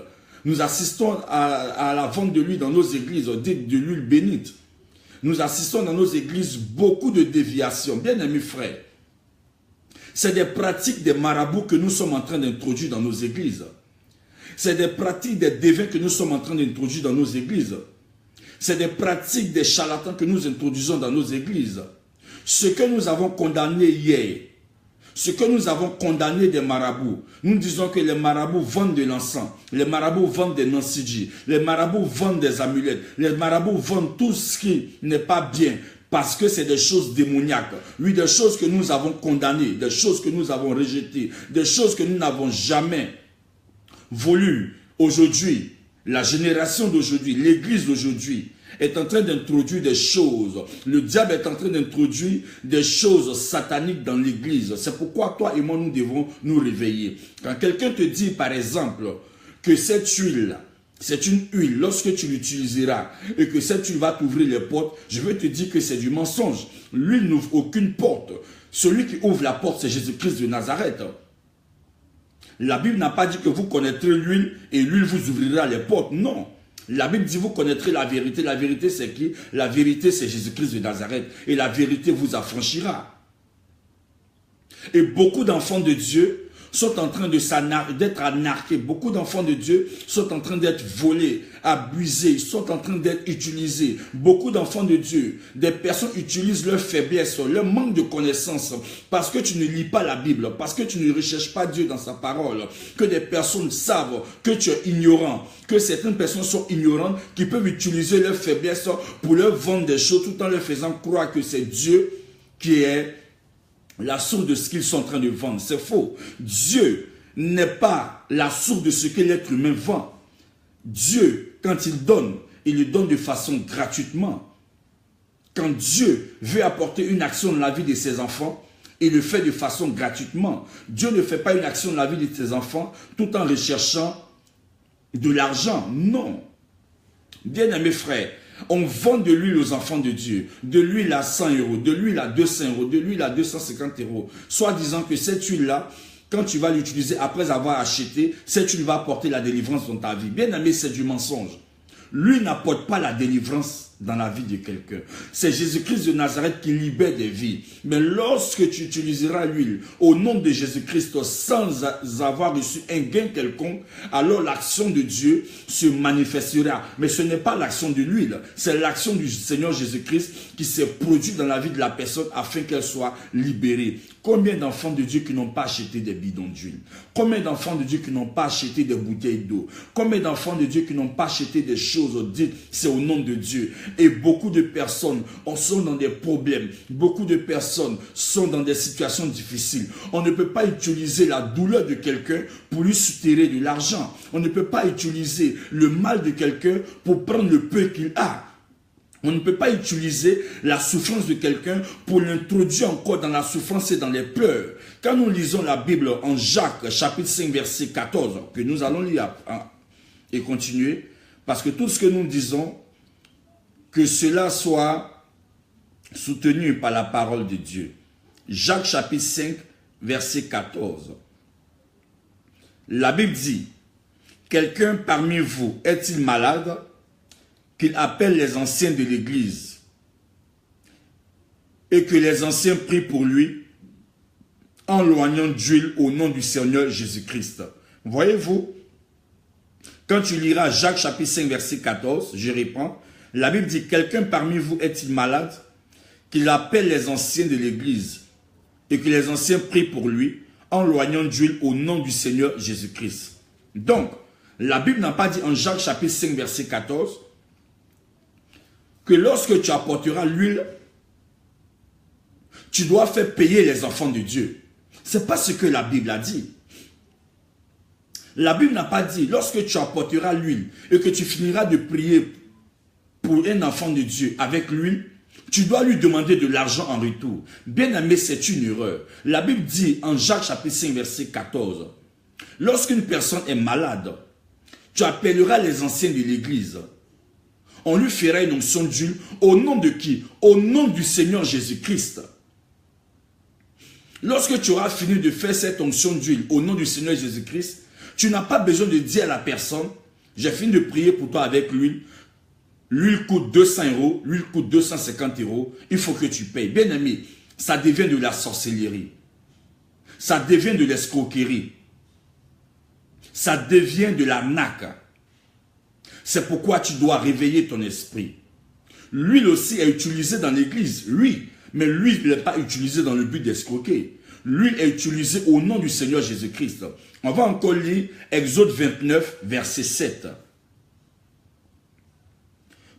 Nous assistons à la vente de l'huile dans nos églises dite de l'huile bénite. Nous assistons dans nos églises beaucoup de déviations. Bien amis frères, c'est des pratiques des marabouts que nous sommes en train d'introduire dans nos églises. C'est des pratiques des devins que nous sommes en train d'introduire dans nos églises. C'est des pratiques des charlatans que nous introduisons dans nos églises. Ce que nous avons condamné hier, ce que nous avons condamné des marabouts, nous disons que les marabouts vendent de l'encens, les marabouts vendent des nansidji, les marabouts vendent des amulettes, les marabouts vendent tout ce qui n'est pas bien, parce que c'est des choses démoniaques. Oui, des choses que nous avons condamnées, des choses que nous avons rejetées, des choses que nous n'avons jamais voulu. Aujourd'hui, la génération d'aujourd'hui, l'église d'aujourd'hui est en train d'introduire des choses. Le diable est en train d'introduire des choses sataniques dans l'église. C'est pourquoi toi et moi, nous devons nous réveiller. Quand quelqu'un te dit, par exemple, que cette huile, c'est une huile, lorsque tu l'utiliseras et que cette huile va t'ouvrir les portes, je veux te dire que c'est du mensonge. L'huile n'ouvre aucune porte. Celui qui ouvre la porte, c'est Jésus-Christ de Nazareth. La Bible n'a pas dit que vous connaîtrez l'huile et l'huile vous ouvrira les portes. Non. La Bible dit vous connaîtrez la vérité. La vérité c'est qui? La vérité c'est Jésus-Christ de Nazareth. Et la vérité vous affranchira. Et beaucoup d'enfants de Dieu sont en train d'être arnaqués. Beaucoup d'enfants de Dieu sont en train d'être volés, abusés, sont en train d'être utilisés. Beaucoup d'enfants de Dieu, des personnes utilisent leur faiblesse, leur manque de connaissances, parce que tu ne lis pas la Bible, parce que tu ne recherches pas Dieu dans sa parole, que des personnes savent que tu es ignorant, que certaines personnes sont ignorantes, qui peuvent utiliser leur faiblesse pour leur vendre des choses, tout en leur faisant croire que c'est Dieu qui est la source de ce qu'ils sont en train de vendre. C'est faux. Dieu n'est pas la source de ce que l'être humain vend. Dieu, quand il le donne de façon gratuitement. Quand Dieu veut apporter une action dans la vie de ses enfants, il le fait de façon gratuitement. Dieu ne fait pas une action dans la vie de ses enfants tout en recherchant de l'argent. Non. Bien-aimés frères, on vend de l'huile aux enfants de Dieu, de l'huile à 100 €, de l'huile à 200 €, de l'huile à 250 €, soit disant que cette huile-là, quand tu vas l'utiliser après avoir acheté, cette huile va apporter la délivrance dans ta vie. Bien aimé, c'est du mensonge. L'huile n'apporte pas la délivrance dans la vie de quelqu'un. C'est Jésus-Christ de Nazareth qui libère des vies. Mais lorsque tu utiliseras l'huile au nom de Jésus-Christ sans avoir reçu un gain quelconque, alors l'action de Dieu se manifestera. Mais ce n'est pas l'action de l'huile, c'est l'action du Seigneur Jésus-Christ qui s'est produit dans la vie de la personne afin qu'elle soit libérée. Combien d'enfants de Dieu qui n'ont pas acheté des bidons d'huile? Combien d'enfants de Dieu qui n'ont pas acheté des bouteilles d'eau? Combien d'enfants de Dieu qui n'ont pas acheté des choses dites, c'est au nom de Dieu? Et beaucoup de personnes sont dans des problèmes. Beaucoup de personnes sont dans des situations difficiles. On ne peut pas utiliser la douleur de quelqu'un pour lui soutirer de l'argent. On ne peut pas utiliser le mal de quelqu'un pour prendre le peu qu'il a. On ne peut pas utiliser la souffrance de quelqu'un pour l'introduire encore dans la souffrance et dans les pleurs. Quand nous lisons la Bible en Jacques, chapitre 5, verset 14, que nous allons lire et continuer, parce que tout ce que nous disons, que cela soit soutenu par la parole de Dieu. Jacques chapitre 5, verset 14. La Bible dit, quelqu'un parmi vous est-il malade? Qu'il appelle les anciens de l'église et que les anciens prient pour lui en loignant d'huile au nom du Seigneur Jésus-Christ. Voyez-vous, quand tu liras Jacques chapitre 5 verset 14, je reprends, la Bible dit, quelqu'un parmi vous est-il malade? Qu'il appelle les anciens de l'église et que les anciens prient pour lui en loignant d'huile au nom du Seigneur Jésus-Christ. Donc, la Bible n'a pas dit en Jacques chapitre 5 verset 14 que lorsque tu apporteras l'huile, tu dois faire payer les enfants de Dieu. Ce n'est pas ce que la Bible a dit. La Bible n'a pas dit, lorsque tu apporteras l'huile et que tu finiras de prier pour un enfant de Dieu avec l'huile, tu dois lui demander de l'argent en retour. Bien aimé, c'est une erreur. La Bible dit en Jacques chapitre 5 verset 14, lorsqu'une personne est malade, tu appelleras les anciens de l'église. On lui fera une onction d'huile au nom de qui? Au nom du Seigneur Jésus-Christ. Lorsque tu auras fini de faire cette onction d'huile au nom du Seigneur Jésus-Christ, tu n'as pas besoin de dire à la personne, j'ai fini de prier pour toi avec l'huile. L'huile coûte 200 €, l'huile coûte 250 €, il faut que tu payes. Bien aimé, ça devient de la sorcellerie. Ça devient de l'escroquerie. Ça devient de l'arnaque. C'est pourquoi tu dois réveiller ton esprit. L'huile aussi est utilisée dans l'église, oui, mais l'huile n'est pas utilisée dans le but d'escroquer. L'huile est utilisée au nom du Seigneur Jésus-Christ. On va encore lire Exode 29, verset 7.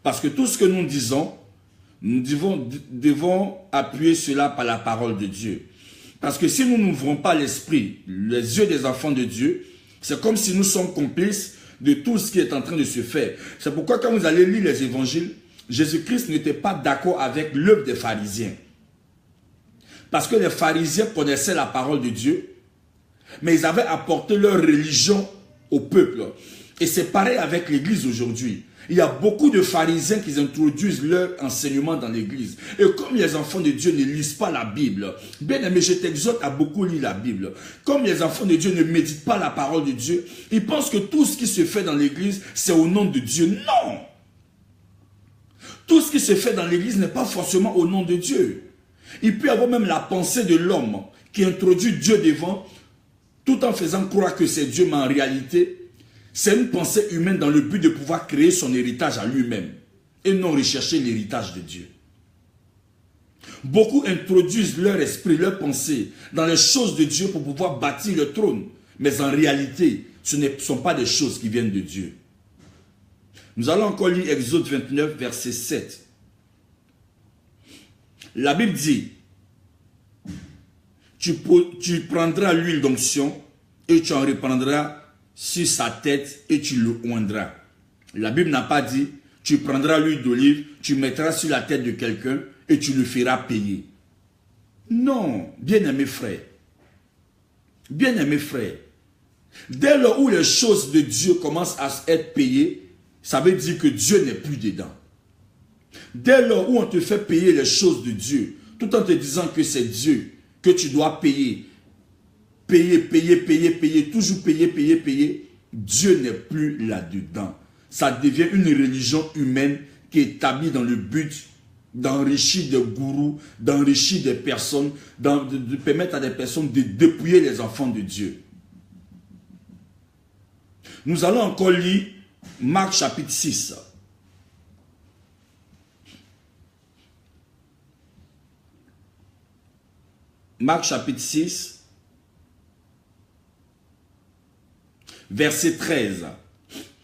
Parce que tout ce que nous disons, nous devons appuyer cela par la parole de Dieu. Parce que si nous n'ouvrons pas l'esprit, les yeux des enfants de Dieu, c'est comme si nous sommes complices de tout ce qui est en train de se faire. C'est pourquoi quand vous allez lire les évangiles, Jésus-Christ n'était pas d'accord avec l'œuvre des pharisiens. Parce que les pharisiens connaissaient la parole de Dieu, mais ils avaient apporté leur religion au peuple. Et c'est pareil avec l'église aujourd'hui. Il y a beaucoup de pharisiens qui introduisent leur enseignement dans l'église. Et comme les enfants de Dieu ne lisent pas la Bible, bien aimé, je t'exhorte à beaucoup lire la Bible. Comme les enfants de Dieu ne méditent pas la parole de Dieu, ils pensent que tout ce qui se fait dans l'église, c'est au nom de Dieu. Non! Tout ce qui se fait dans l'église n'est pas forcément au nom de Dieu. Il peut y avoir même la pensée de l'homme qui introduit Dieu devant, tout en faisant croire que c'est Dieu, mais en réalité, c'est une pensée humaine dans le but de pouvoir créer son héritage à lui-même et non rechercher l'héritage de Dieu. Beaucoup introduisent leur esprit, leur pensée dans les choses de Dieu pour pouvoir bâtir le trône. Mais en réalité, ce ne sont pas des choses qui viennent de Dieu. Nous allons encore lire Exode 29, verset 7. La Bible dit, tu prendras l'huile d'onction et tu en reprendras sur sa tête et tu le oindras. La Bible n'a pas dit, tu prendras l'huile d'olive, tu mettras sur la tête de quelqu'un et tu le feras payer. Non, bien-aimés frères. Bien-aimés frères. Dès lors où les choses de Dieu commencent à être payées, ça veut dire que Dieu n'est plus dedans. Dès lors où on te fait payer les choses de Dieu, tout en te disant que c'est Dieu que tu dois payer, payer, toujours payer, Dieu n'est plus là-dedans. Ça devient une religion humaine qui est établie dans le but d'enrichir des gourous, d'enrichir des personnes, de permettre à des personnes de dépouiller les enfants de Dieu. Nous allons encore lire Marc chapitre 6. Marc chapitre 6, verset 13.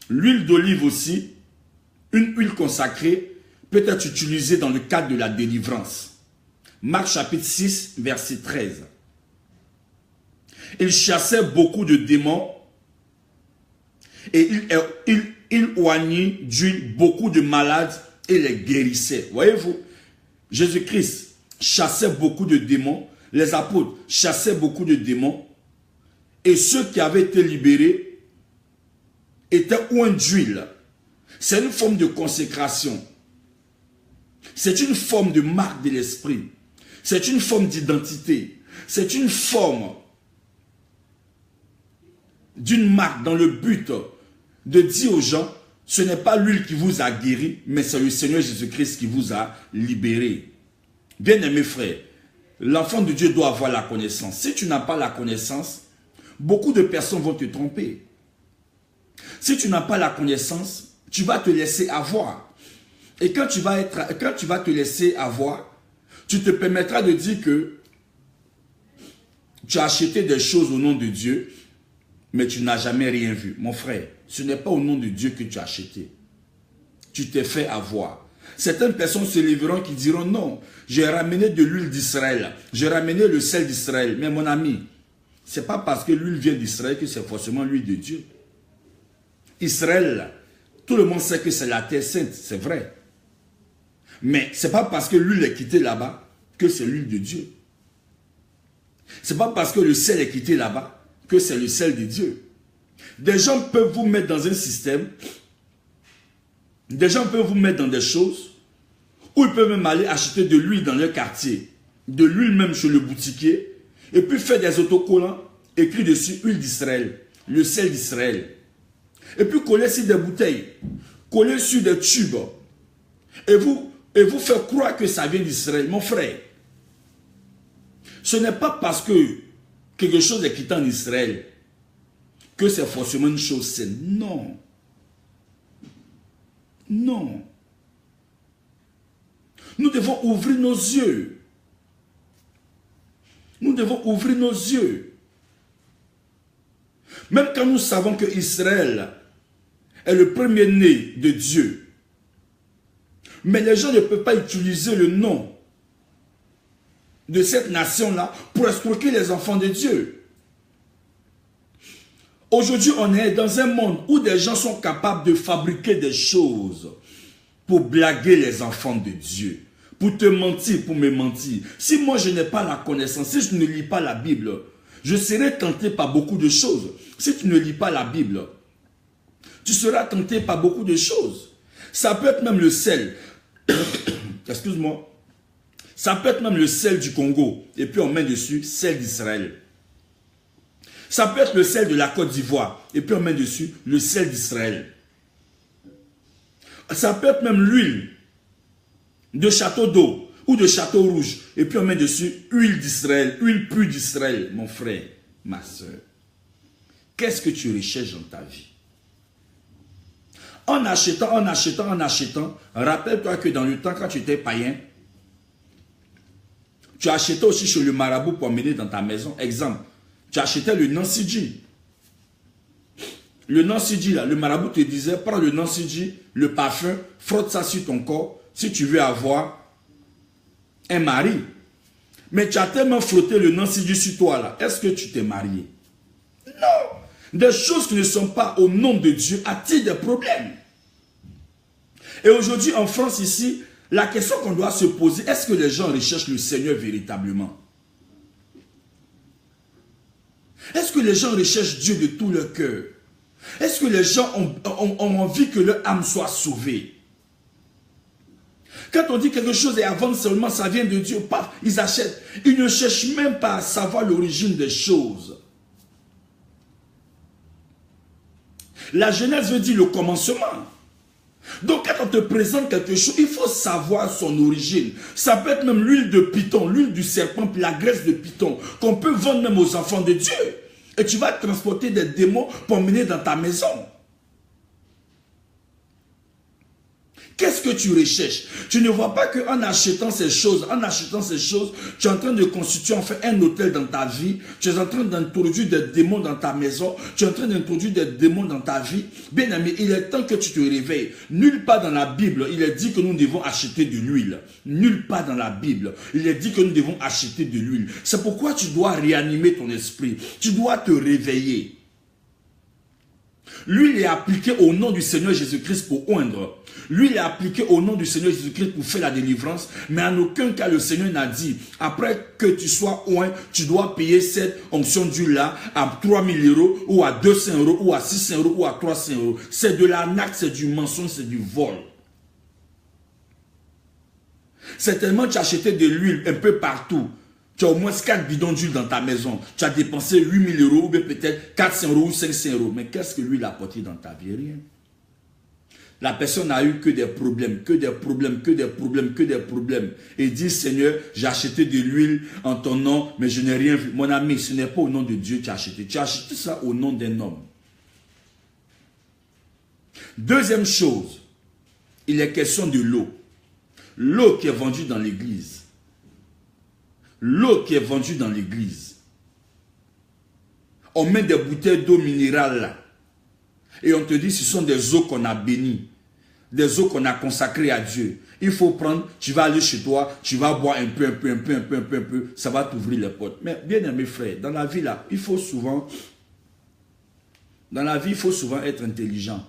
L'huile d'olive aussi, une huile consacrée, peut être utilisée dans le cadre de la délivrance. Marc chapitre 6, verset 13. Il chassait beaucoup de démons et il oignit d'huile beaucoup de malades et les guérissait. Voyez-vous, Jésus-Christ chassait beaucoup de démons, les apôtres chassaient beaucoup de démons et ceux qui avaient été libérés étaient oints d'huile. C'est une forme de consécration. C'est une forme de marque de l'esprit. C'est une forme d'identité. C'est une forme d'une marque dans le but de dire aux gens, ce n'est pas l'huile qui vous a guéri, mais c'est le Seigneur Jésus-Christ qui vous a libéré. Bien-aimés frères, l'enfant de Dieu doit avoir la connaissance. Si tu n'as pas la connaissance, beaucoup de personnes vont te tromper. Si tu n'as pas la connaissance, tu vas te laisser avoir. Et quand tu vas te laisser avoir, tu te permettras de dire que tu as acheté des choses au nom de Dieu, mais tu n'as jamais rien vu. Mon frère, ce n'est pas au nom de Dieu que tu as acheté. Tu t'es fait avoir. Certaines personnes se lèveront qui diront non, j'ai ramené de l'huile d'Israël, j'ai ramené le sel d'Israël. Mais mon ami, ce n'est pas parce que l'huile vient d'Israël que c'est forcément l'huile de Dieu. Israël, tout le monde sait que c'est la terre sainte, c'est vrai. Mais ce n'est pas parce que l'huile est quittée là-bas que c'est l'huile de Dieu. Ce n'est pas parce que le sel est quitté là-bas que c'est le sel de Dieu. Des gens peuvent vous mettre dans un système, des gens peuvent vous mettre dans des choses, où ils peuvent même aller acheter de l'huile dans leur quartier, de l'huile même chez le boutiquier, et puis faire des autocollants, écrit dessus huile d'Israël, le sel d'Israël. Et puis coller sur des bouteilles, coller sur des tubes, et vous faire croire que ça vient d'Israël. Mon frère, ce n'est pas parce que quelque chose est quitté en Israël que c'est forcément une chose saine. Non. Non. Nous devons ouvrir nos yeux. Nous devons ouvrir nos yeux. Même quand nous savons que Israël est le premier-né de Dieu, mais les gens ne peuvent pas utiliser le nom de cette nation-là pour escroquer les enfants de Dieu. Aujourd'hui, on est dans un monde où des gens sont capables de fabriquer des choses pour blaguer les enfants de Dieu, pour te mentir, pour me mentir. Si moi je n'ai pas la connaissance, si je ne lis pas la Bible, je serai tenté par beaucoup de choses. Si tu ne lis pas la Bible, tu seras tenté par beaucoup de choses. Ça peut être même le sel. Excuse-moi. Ça peut être même le sel du Congo. Et puis on met dessus sel d'Israël. Ça peut être le sel de la Côte d'Ivoire. Et puis on met dessus le sel d'Israël. Ça peut être même l'huile de château d'eau ou de château rouge. Et puis on met dessus huile d'Israël, huile pure d'Israël. Mon frère, ma soeur, qu'est-ce que tu recherches dans ta vie? En achetant, rappelle-toi que dans le temps quand tu étais païen, tu achetais aussi chez le marabout pour emmener dans ta maison. Exemple, tu achetais le Nansidji. Le Nansidji, là, le marabout te disait, prends le Nansidji, le parfum, frotte ça sur ton corps si tu veux avoir un mari. Mais tu as tellement frotté le Nansidji sur toi, là. Est-ce que tu t'es marié? Non. Des choses qui ne sont pas au nom de Dieu attirent des problèmes. Et aujourd'hui, en France, ici, la question qu'on doit se poser, est-ce que les gens recherchent le Seigneur véritablement? Est-ce que les gens recherchent Dieu de tout leur cœur? Est-ce que les gens ont envie que leur âme soit sauvée? Quand on dit quelque chose et avant seulement ça vient de Dieu, paf, ils achètent. Ils ne cherchent même pas à savoir l'origine des choses. La Genèse veut dire le commencement. Donc quand on te présente quelque chose, il faut savoir son origine. Ça peut être même l'huile de python, l'huile du serpent, puis la graisse de python, qu'on peut vendre même aux enfants de Dieu. Et tu vas transporter des démons pour emmener dans ta maison. Qu'est-ce que tu recherches? Tu ne vois pas qu'en achetant ces choses, tu es en train de constituer en fait un hôtel dans ta vie. Tu es en train d'introduire des démons dans ta maison. Tu es en train d'introduire des démons dans ta vie. Bien aimé, il est temps que tu te réveilles. Nulle part dans la Bible, il est dit que nous devons acheter de l'huile. Nulle part dans la Bible, il est dit que nous devons acheter de l'huile. C'est pourquoi tu dois réanimer ton esprit. Tu dois te réveiller. L'huile est appliquée au nom du Seigneur Jésus-Christ pour oindre. L'huile est appliquée au nom du Seigneur Jésus-Christ pour faire la délivrance. Mais en aucun cas le Seigneur n'a dit, après que tu sois oint, tu dois payer cette onction d'huile-là à 3000 € ou à 200 € ou à 600 € ou à 300 €. C'est de l'arnaque, c'est du mensonge, c'est du vol. Certainement, tu as acheté de l'huile un peu partout. Tu as au moins 4 bidons d'huile dans ta maison. Tu as dépensé 8 000 euros ou bien peut-être 400 euros ou 500 euros. Mais qu'est-ce que l'huile a apporté dans ta vie? Rien. La personne n'a eu que des problèmes, que des problèmes, que des problèmes, que des problèmes. Et dit, Seigneur, j'ai acheté de l'huile en ton nom, mais je n'ai rien vu. Mon ami, ce n'est pas au nom de Dieu que tu as acheté. Tu as acheté ça au nom d'un homme. Deuxième chose, il est question de l'eau. L'eau qui est vendue dans l'église. L'eau qui est vendue dans l'église. On met des bouteilles d'eau minérale là. Et on te dit, ce sont des eaux qu'on a bénies. Des eaux qu'on a consacrées à Dieu. Il faut prendre, tu vas aller chez toi, tu vas boire un peu. Ça va t'ouvrir les portes. Mais bien aimé frère, dans la vie là, il faut souvent être intelligent.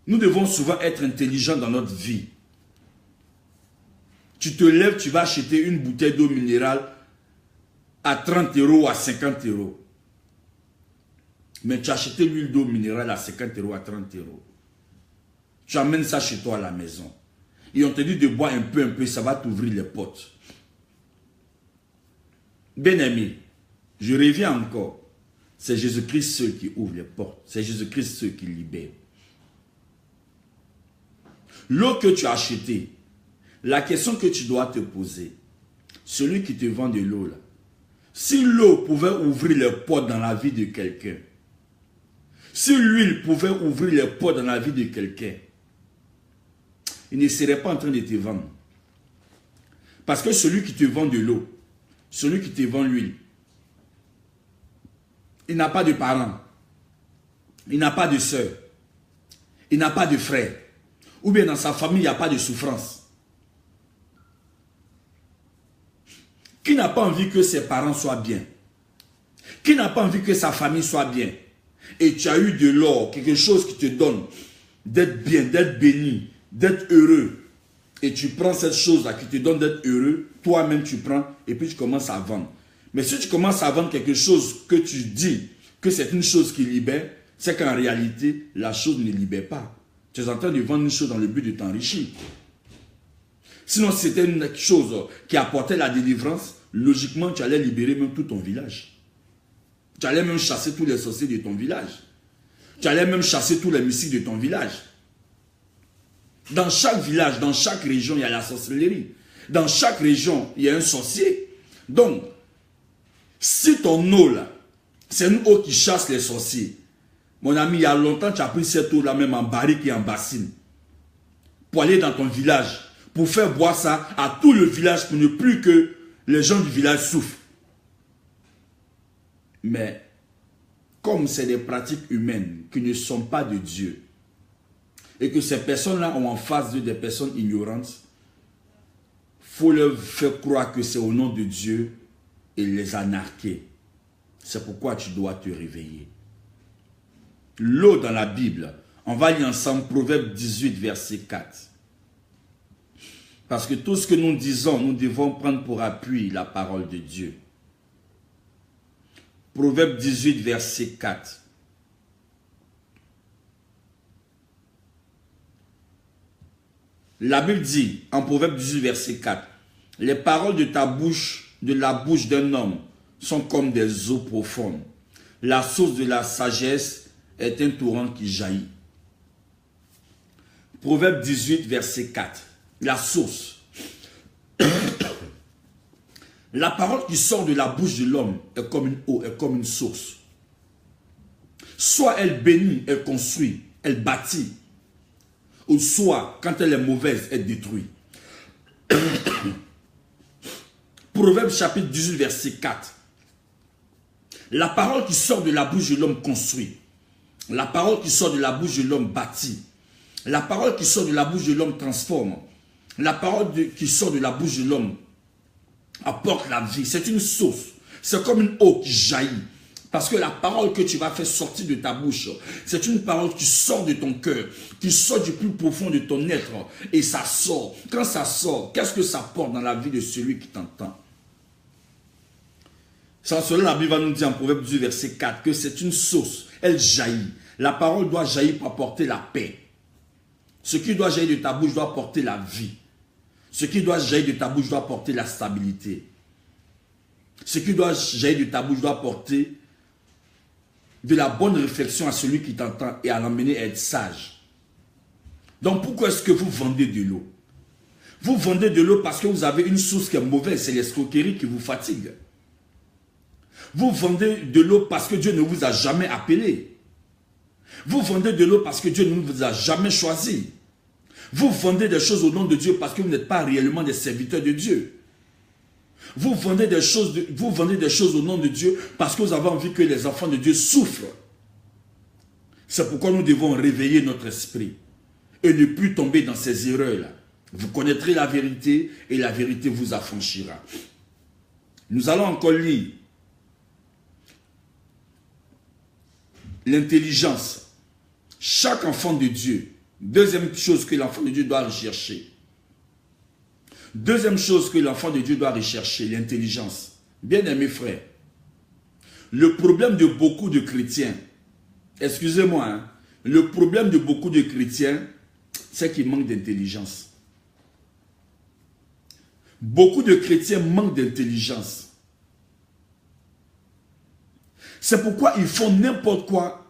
Nous devons souvent être intelligents dans notre vie. Tu te lèves, tu vas acheter une bouteille d'eau minérale à 30 euros ou à 50 euros. Mais tu as acheté l'huile d'eau minérale à 50 euros, à 30 euros. Tu amènes ça chez toi à la maison. Et on te dit de boire un peu, ça va t'ouvrir les portes. Bien-aimé, je reviens encore. C'est Jésus-Christ seul qui ouvre les portes. C'est Jésus-Christ seul qui libère. L'eau que tu as achetée, la question que tu dois te poser, celui qui te vend de l'eau là, si l'eau pouvait ouvrir les portes dans la vie de quelqu'un, si l'huile pouvait ouvrir les portes dans la vie de quelqu'un, il ne serait pas en train de te vendre. Parce que celui qui te vend de l'eau, celui qui te vend l'huile, il n'a pas de parents, il n'a pas de soeur, il n'a pas de frère, ou bien dans sa famille, il n'y a pas de souffrance. Qui n'a pas envie que ses parents soient bien? Qui n'a pas envie que sa famille soit bien? Et tu as eu de l'or, quelque chose qui te donne d'être bien, d'être béni, d'être heureux. Et tu prends cette chose-là qui te donne d'être heureux, toi-même tu prends et puis tu commences à vendre. Mais si tu commences à vendre quelque chose que tu dis que c'est une chose qui libère, c'est qu'en réalité, la chose ne libère pas. Tu es en train de vendre une chose dans le but de t'enrichir. Sinon, si c'était une chose qui apportait la délivrance, logiquement, tu allais libérer même tout ton village. Tu allais même chasser tous les sorciers de ton village. Tu allais même chasser tous les mystiques de ton village. Dans chaque village, dans chaque région, il y a la sorcellerie. Dans chaque région, il y a un sorcier. Donc, si ton eau là, c'est une eau qui chasse les sorciers, mon ami, il y a longtemps, tu as pris cette eau là même en barrique et en bassine pour aller dans ton village, pour faire boire ça à tout le village, pour ne plus que les gens du village souffrent. Mais, comme c'est des pratiques humaines qui ne sont pas de Dieu, et que ces personnes-là ont en face d'eux des personnes ignorantes, il faut leur faire croire que c'est au nom de Dieu et les anarquer. C'est pourquoi tu dois te réveiller. L'eau dans la Bible, on va lire ensemble Proverbe 18, verset 4. Parce que tout ce que nous disons, nous devons prendre pour appui la parole de Dieu. Proverbe 18, verset 4. La Bible dit, en Proverbe 18, verset 4, « Les paroles de ta bouche, de la bouche d'un homme, sont comme des eaux profondes. La source de la sagesse est un torrent qui jaillit. » Proverbe 18, verset 4. La source. La parole qui sort de la bouche de l'homme est comme une eau, est comme une source. Soit elle bénit, elle construit, elle bâtit. Ou soit, quand elle est mauvaise, elle détruit. Proverbe chapitre 18, verset 4. La parole qui sort de la bouche de l'homme construit. La parole qui sort de la bouche de l'homme bâtit. La parole qui sort de la bouche de l'homme transforme. La parole qui sort de la bouche de l'homme apporte la vie. C'est une source. C'est comme une eau qui jaillit. Parce que la parole que tu vas faire sortir de ta bouche, c'est une parole qui sort de ton cœur, qui sort du plus profond de ton être. Et ça sort. Quand ça sort, qu'est-ce que ça porte dans la vie de celui qui t'entend? Sans cela, la Bible va nous dire en Proverbe 18, verset 4, que c'est une source. Elle jaillit. La parole doit jaillir pour apporter la paix. Ce qui doit jaillir de ta bouche doit apporter la vie. Ce qui doit jaillir de ta bouche doit porter la stabilité. Ce qui doit jaillir de ta bouche doit porter de la bonne réflexion à celui qui t'entend et à l'emmener à être sage. Donc pourquoi est-ce que vous vendez de l'eau? Vous vendez de l'eau parce que vous avez une source qui est mauvaise, c'est l'escroquerie qui vous fatigue. Vous vendez de l'eau parce que Dieu ne vous a jamais appelé. Vous vendez de l'eau parce que Dieu ne vous a jamais choisi. Vous vendez des choses au nom de Dieu parce que vous n'êtes pas réellement des serviteurs de Dieu. Vous vendez des choses au nom de Dieu parce que vous avez envie que les enfants de Dieu souffrent. C'est pourquoi nous devons réveiller notre esprit et ne plus tomber dans ces erreurs-là. Vous connaîtrez la vérité et la vérité vous affranchira. Nous allons encore lire l'intelligence. Chaque enfant de Dieu, deuxième chose que l'enfant de Dieu doit rechercher. Deuxième chose que l'enfant de Dieu doit rechercher, l'intelligence. Bien-aimés frères, le problème de beaucoup de chrétiens, excusez-moi, hein, le problème de beaucoup de chrétiens, c'est qu'ils manquent d'intelligence. Beaucoup de chrétiens manquent d'intelligence. C'est pourquoi ils font n'importe quoi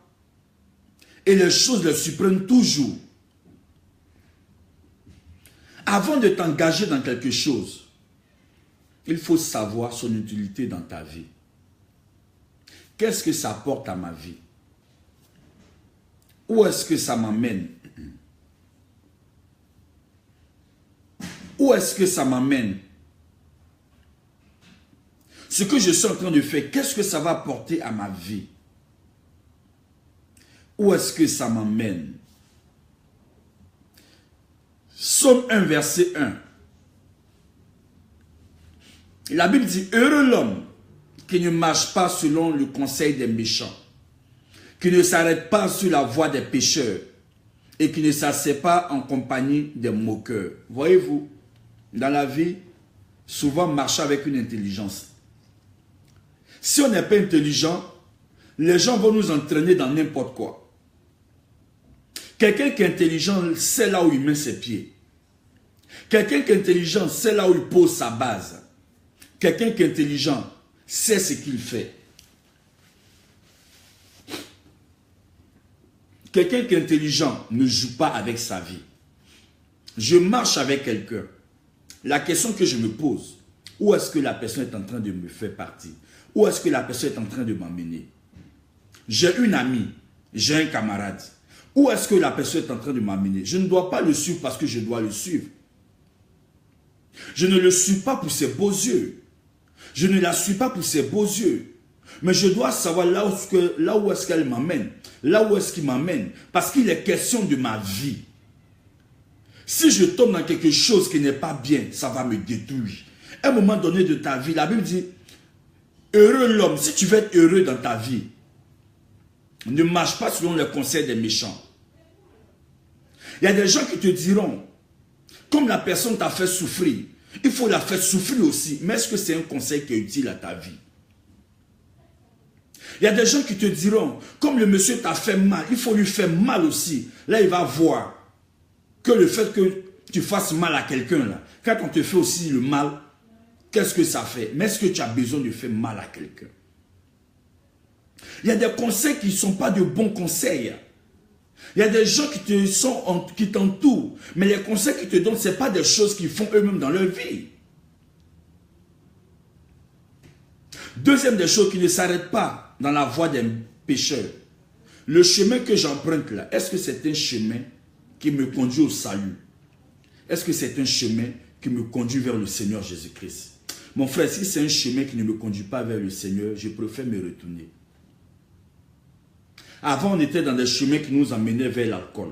et les choses les surprennent toujours. Avant de t'engager dans quelque chose, il faut savoir son utilité dans ta vie. Qu'est-ce que ça apporte à ma vie? Où est-ce que ça m'amène? Où est-ce que ça m'amène? Ce que je suis en train de faire, qu'est-ce que ça va apporter à ma vie? Où est-ce que ça m'amène? Psaume 1, verset 1. La Bible dit, heureux l'homme qui ne marche pas selon le conseil des méchants, qui ne s'arrête pas sur la voie des pécheurs et qui ne s'assied pas en compagnie des moqueurs. Voyez-vous, dans la vie, souvent marcher avec une intelligence. Si on n'est pas intelligent, les gens vont nous entraîner dans n'importe quoi. Quelqu'un qui est intelligent sait là où il met ses pieds. Quelqu'un qui est intelligent sait là où il pose sa base. Quelqu'un qui est intelligent sait ce qu'il fait. Quelqu'un qui est intelligent ne joue pas avec sa vie. Je marche avec quelqu'un. La question que je me pose, où est-ce que la personne est en train de me faire partie? Où est-ce que la personne est en train de m'emmener? J'ai une amie, j'ai un camarade. Où est-ce que la personne est en train de m'amener? Je ne dois pas le suivre parce que je dois le suivre. Je ne le suis pas pour ses beaux yeux. Je ne la suis pas pour ses beaux yeux. Mais je dois savoir là où est-ce qu'elle m'amène. Là où est-ce qu'il m'amène. Parce qu'il est question de ma vie. Si je tombe dans quelque chose qui n'est pas bien, ça va me détruire. À un moment donné de ta vie, la Bible dit, heureux l'homme, si tu veux être heureux dans ta vie, ne marche pas selon les conseils des méchants. Il y a des gens qui te diront, comme la personne t'a fait souffrir, il faut la faire souffrir aussi. Mais est-ce que c'est un conseil qui est utile à ta vie? Il y a des gens qui te diront, comme le monsieur t'a fait mal, il faut lui faire mal aussi. Là, il va voir que le fait que tu fasses mal à quelqu'un, quand on te fait aussi le mal, qu'est-ce que ça fait? Mais est-ce que tu as besoin de faire mal à quelqu'un? Il y a des conseils qui ne sont pas de bons conseils. Il y a des gens qui t'entourent, mais les conseils qu'ils te donnent, ce n'est pas des choses qu'ils font eux-mêmes dans leur vie. Deuxième des choses qui ne s'arrêtent pas dans la voie des pécheurs. Le chemin que j'emprunte là, est-ce que c'est un chemin qui me conduit au salut? Est-ce que c'est un chemin qui me conduit vers le Seigneur Jésus-Christ? Mon frère, si c'est un chemin qui ne me conduit pas vers le Seigneur, je préfère me retourner. Avant, on était dans des chemins qui nous amenaient vers l'alcool.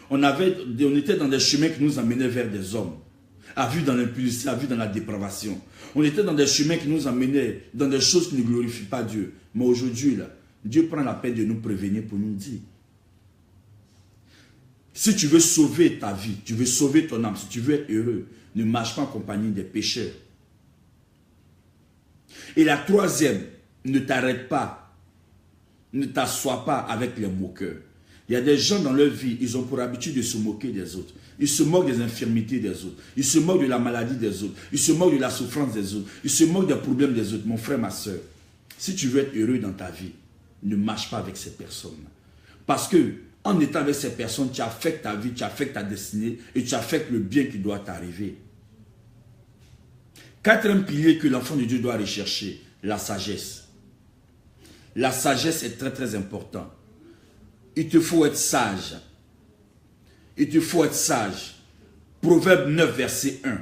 On était dans des chemins qui nous amenaient vers des hommes, à vue dans l'impudicité, à vue dans la dépravation. On était dans des chemins qui nous amenaient dans des choses qui ne glorifient pas Dieu. Mais aujourd'hui, là, Dieu prend la peine de nous prévenir pour nous dire. Si tu veux sauver ta vie, tu veux sauver ton âme, si tu veux être heureux, ne marche pas en compagnie des pécheurs. Et la troisième, ne t'arrête pas, ne t'assois pas avec les moqueurs. Il y a des gens dans leur vie, ils ont pour habitude de se moquer des autres. Ils se moquent des infirmités des autres. Ils se moquent de la maladie des autres. Ils se moquent de la souffrance des autres. Ils se moquent des problèmes des autres. Mon frère, ma soeur, si tu veux être heureux dans ta vie, ne marche pas avec ces personnes. Parce que, en étant avec ces personnes, tu affectes ta vie, tu affectes ta destinée et tu affectes le bien qui doit t'arriver. Quatrième pilier que l'enfant de Dieu doit rechercher, la sagesse. La sagesse est très très importante. Il te faut être sage. Il te faut être sage. Proverbe 9, verset 1.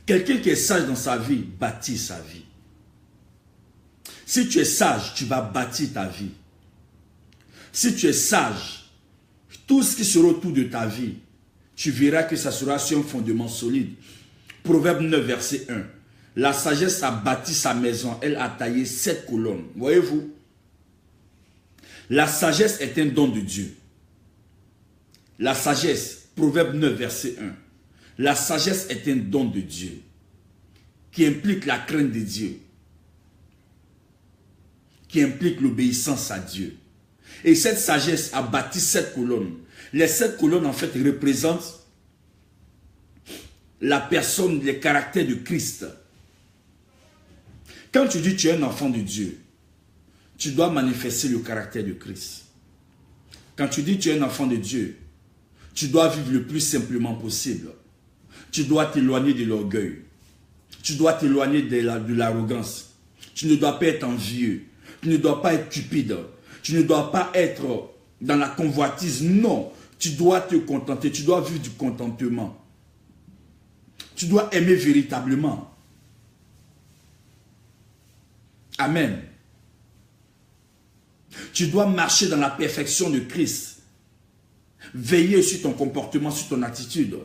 Quelqu'un qui est sage dans sa vie, bâtit sa vie. Si tu es sage, tu vas bâtir ta vie. Si tu es sage, tout ce qui sera autour de ta vie, tu verras que ça sera sur un fondement solide. Proverbe 9, verset 1. La sagesse a bâti sa maison, elle a taillé 7 colonnes. Voyez-vous? La sagesse est un don de Dieu. La sagesse, Proverbe 9, verset 1. La sagesse est un don de Dieu qui implique la crainte de Dieu, qui implique l'obéissance à Dieu. Et cette sagesse a bâti 7 colonnes. Les 7 colonnes, en fait, représentent la personne, les caractères de Christ. Quand tu dis que tu es un enfant de Dieu, tu dois manifester le caractère de Christ. Quand tu dis que tu es un enfant de Dieu, tu dois vivre le plus simplement possible. Tu dois t'éloigner de l'orgueil. Tu dois t'éloigner de l'arrogance. Tu ne dois pas être envieux. Tu ne dois pas être cupide. Tu ne dois pas être dans la convoitise. Non, tu dois te contenter. Tu dois vivre du contentement. Tu dois aimer véritablement. Amen. Tu dois marcher dans la perfection de Christ. Veiller sur ton comportement, sur ton attitude.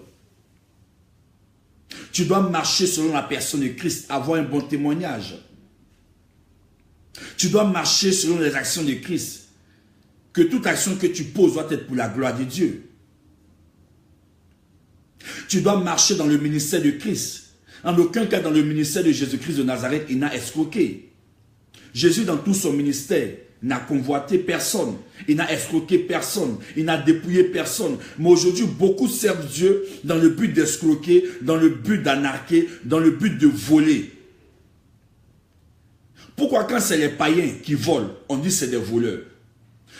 Tu dois marcher selon la personne de Christ, avoir un bon témoignage. Tu dois marcher selon les actions de Christ. Que toute action que tu poses doit être pour la gloire de Dieu. Tu dois marcher dans le ministère de Christ. En aucun cas dans le ministère de Jésus-Christ de Nazareth, il n'a escroqué. Jésus dans tout son ministère n'a convoité personne. Il n'a escroqué personne. Il n'a dépouillé personne. Mais aujourd'hui, beaucoup servent Dieu dans le but d'escroquer, dans le but d'anarquer, dans le but de voler. Pourquoi quand c'est les païens qui volent, on dit c'est des voleurs?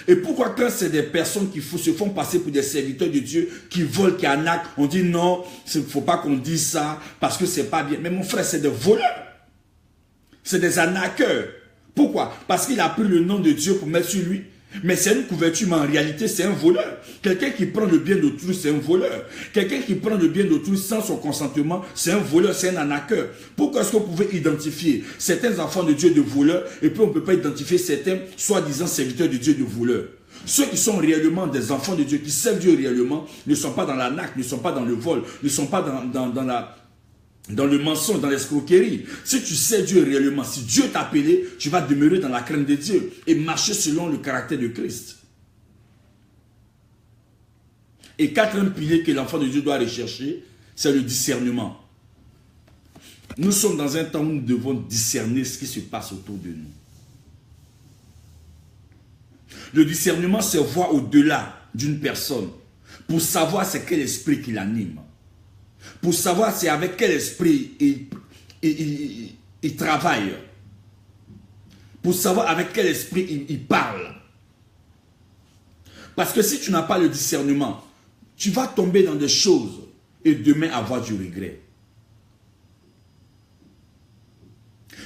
Et pourquoi quand c'est des personnes qui se font passer pour des serviteurs de Dieu, qui volent, qui arnaquent, on dit non, il ne faut pas qu'on dise ça, parce que c'est pas bien. Mais mon frère, c'est des voleurs. C'est des arnaqueurs. Pourquoi? Parce qu'il a pris le nom de Dieu pour mettre sur lui. Mais c'est une couverture, mais en réalité, c'est un voleur. Quelqu'un qui prend le bien d'autrui, c'est un voleur. Quelqu'un qui prend le bien d'autrui sans son consentement, c'est un voleur, c'est un arnaqueur. Pourquoi est-ce qu'on pouvait identifier certains enfants de Dieu de voleurs et puis on ne peut pas identifier certains soi-disant serviteurs de Dieu de voleurs? Ceux qui sont réellement des enfants de Dieu, qui servent Dieu réellement, ne sont pas dans l'arnaque, ne sont pas dans le vol, ne sont pas dans le mensonge, dans l'escroquerie. Si tu sais Dieu réellement, si Dieu t'a appelé, tu vas demeurer dans la crainte de Dieu et marcher selon le caractère de Christ. Et quatrième pilier que l'enfant de Dieu doit rechercher, c'est le discernement. Nous sommes dans un temps où nous devons discerner ce qui se passe autour de nous. Le discernement, c'est voir au-delà d'une personne pour savoir c'est quel esprit qui l'anime. Pour savoir c'est avec quel esprit il travaille. Pour savoir avec quel esprit il parle. Parce que si tu n'as pas le discernement, tu vas tomber dans des choses et demain avoir du regret.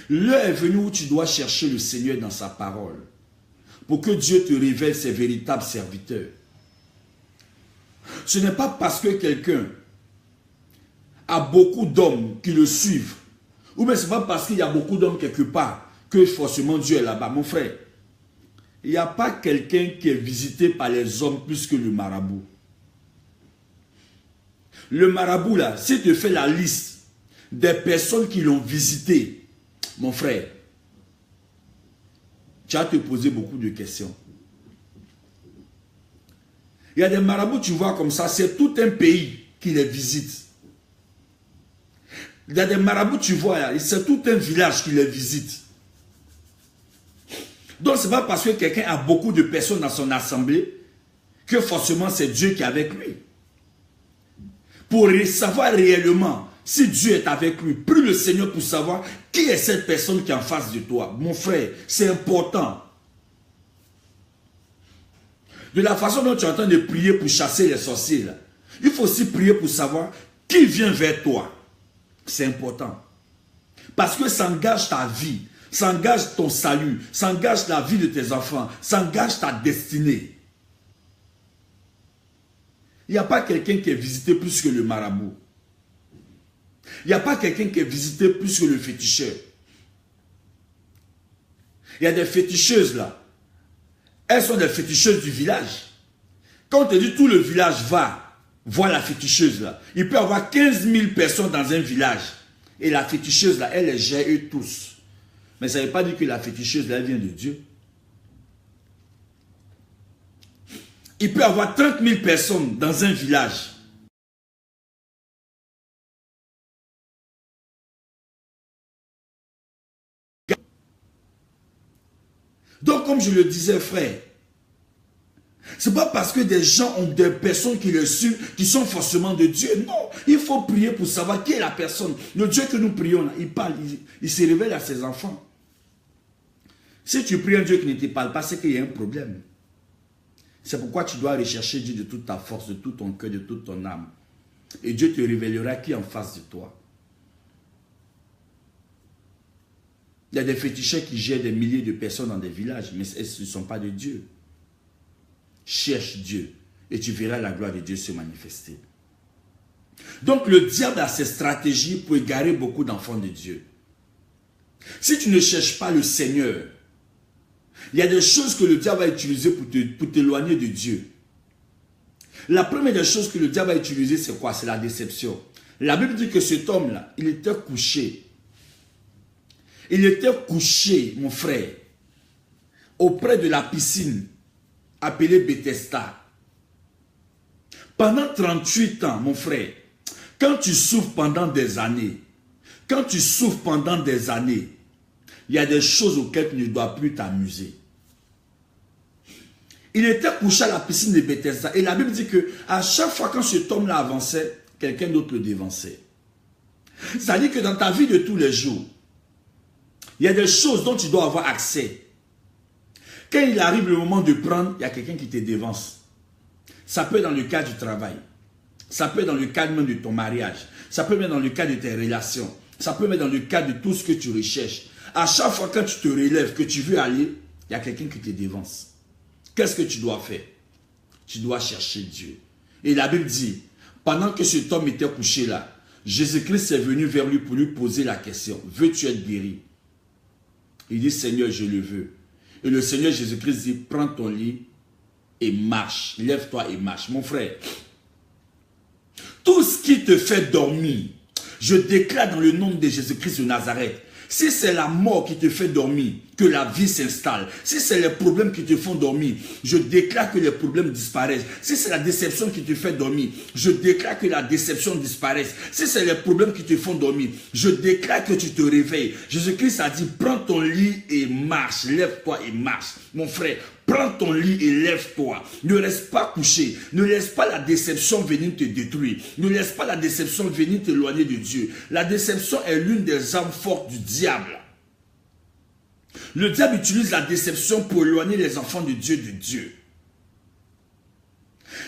L'heure est venue où tu dois chercher le Seigneur dans sa parole. Pour que Dieu te révèle ses véritables serviteurs. Ce n'est pas parce que quelqu'un a beaucoup d'hommes qui le suivent, ou bien ce n'est pas parce qu'il y a beaucoup d'hommes quelque part que forcément Dieu est là-bas. Mon frère, il n'y a pas quelqu'un qui est visité par les hommes plus que le marabout. Le marabout là, s'il te fait la liste des personnes qui l'ont visité, mon frère, tu vas te poser beaucoup de questions. Il y a des marabouts, tu vois comme ça, c'est tout un pays qui les visite. Il y a des marabouts, tu vois, c'est tout un village qui les visite. Donc, ce n'est pas parce que quelqu'un a beaucoup de personnes dans son assemblée que forcément c'est Dieu qui est avec lui. Pour savoir réellement si Dieu est avec lui, prie le Seigneur pour savoir qui est cette personne qui est en face de toi. Mon frère, c'est important. De la façon dont tu es en train de prier pour chasser les sorciers, là, il faut aussi prier pour savoir qui vient vers toi. C'est important. Parce que ça engage ta vie, ça engage ton salut, ça engage la vie de tes enfants, ça engage ta destinée. Il n'y a pas quelqu'un qui est visité plus que le marabout. Il n'y a pas quelqu'un qui est visité plus que le féticheur. Il y a des féticheuses là. Elles sont des féticheuses du village. Quand on te dit tout le village va voir la féticheuse là, il peut y avoir 15 000 personnes dans un village. Et la féticheuse là, elle les gère eux tous. Mais ça ne veut pas dire que la féticheuse là, elle vient de Dieu. Il peut y avoir 30 000 personnes dans un village. Donc, comme je le disais, frère, c'est pas parce que des gens ont des personnes qui le suivent, qui sont forcément de Dieu. Non, il faut prier pour savoir qui est la personne. Le Dieu que nous prions, là, il parle, il se révèle à ses enfants. Si tu pries un Dieu qui ne te parle pas, c'est qu'il y a un problème. C'est pourquoi tu dois rechercher Dieu de toute ta force, de tout ton cœur, de toute ton âme. Et Dieu te révélera qui est en face de toi. Il y a des féticheurs qui gèrent des milliers de personnes dans des villages, mais ce ne sont pas de Dieu. Cherche Dieu et tu verras la gloire de Dieu se manifester. Donc le diable a ses stratégies pour égarer beaucoup d'enfants de Dieu. Si tu ne cherches pas le Seigneur, il y a des choses que le diable va utiliser pour t'éloigner de Dieu. La première des choses que le diable va utiliser, c'est quoi? C'est la déception. La Bible dit que cet homme-là, il était couché. Il était couché, mon frère, auprès de la piscine appelée Bethesda. Pendant 38 ans, mon frère, quand tu souffres pendant des années, il y a des choses auxquelles tu ne dois plus t'amuser. Il était couché à la piscine de Bethesda. Et la Bible dit que à chaque fois quand cet homme-là avançait, quelqu'un d'autre le dévançait. C'est-à-dire que dans ta vie de tous les jours, il y a des choses dont tu dois avoir accès. Quand il arrive le moment de prendre, il y a quelqu'un qui te dévance. Ça peut être dans le cas du travail. Ça peut être dans le cadre même de ton mariage. Ça peut être dans le cadre de tes relations. Ça peut être dans le cadre de tout ce que tu recherches. À chaque fois quand tu te relèves, que tu veux aller, il y a quelqu'un qui te dévance. Qu'est-ce que tu dois faire? Tu dois chercher Dieu. Et la Bible dit, pendant que cet homme était couché là, Jésus-Christ est venu vers lui pour lui poser la question. Veux-tu être guéri? Il dit, Seigneur, je le veux. Et le Seigneur Jésus-Christ dit, prends ton lit et marche. Lève-toi et marche. Mon frère, tout ce qui te fait dormir, je déclare dans le nom de Jésus-Christ de Nazareth, si c'est la mort qui te fait dormir, que la vie s'installe. Si c'est les problèmes qui te font dormir, je déclare que les problèmes disparaissent. Si c'est la déception qui te fait dormir, je déclare que la déception disparaisse. Si c'est les problèmes qui te font dormir, je déclare que tu te réveilles. Jésus-Christ a dit, prends ton lit et marche. Lève-toi et marche. Mon frère, prends ton lit et lève-toi. Ne reste pas couché. Ne laisse pas la déception venir te détruire. Ne laisse pas la déception venir t'éloigner de Dieu. La déception est l'une des armes fortes du diable. Le diable utilise la déception pour éloigner les enfants de Dieu.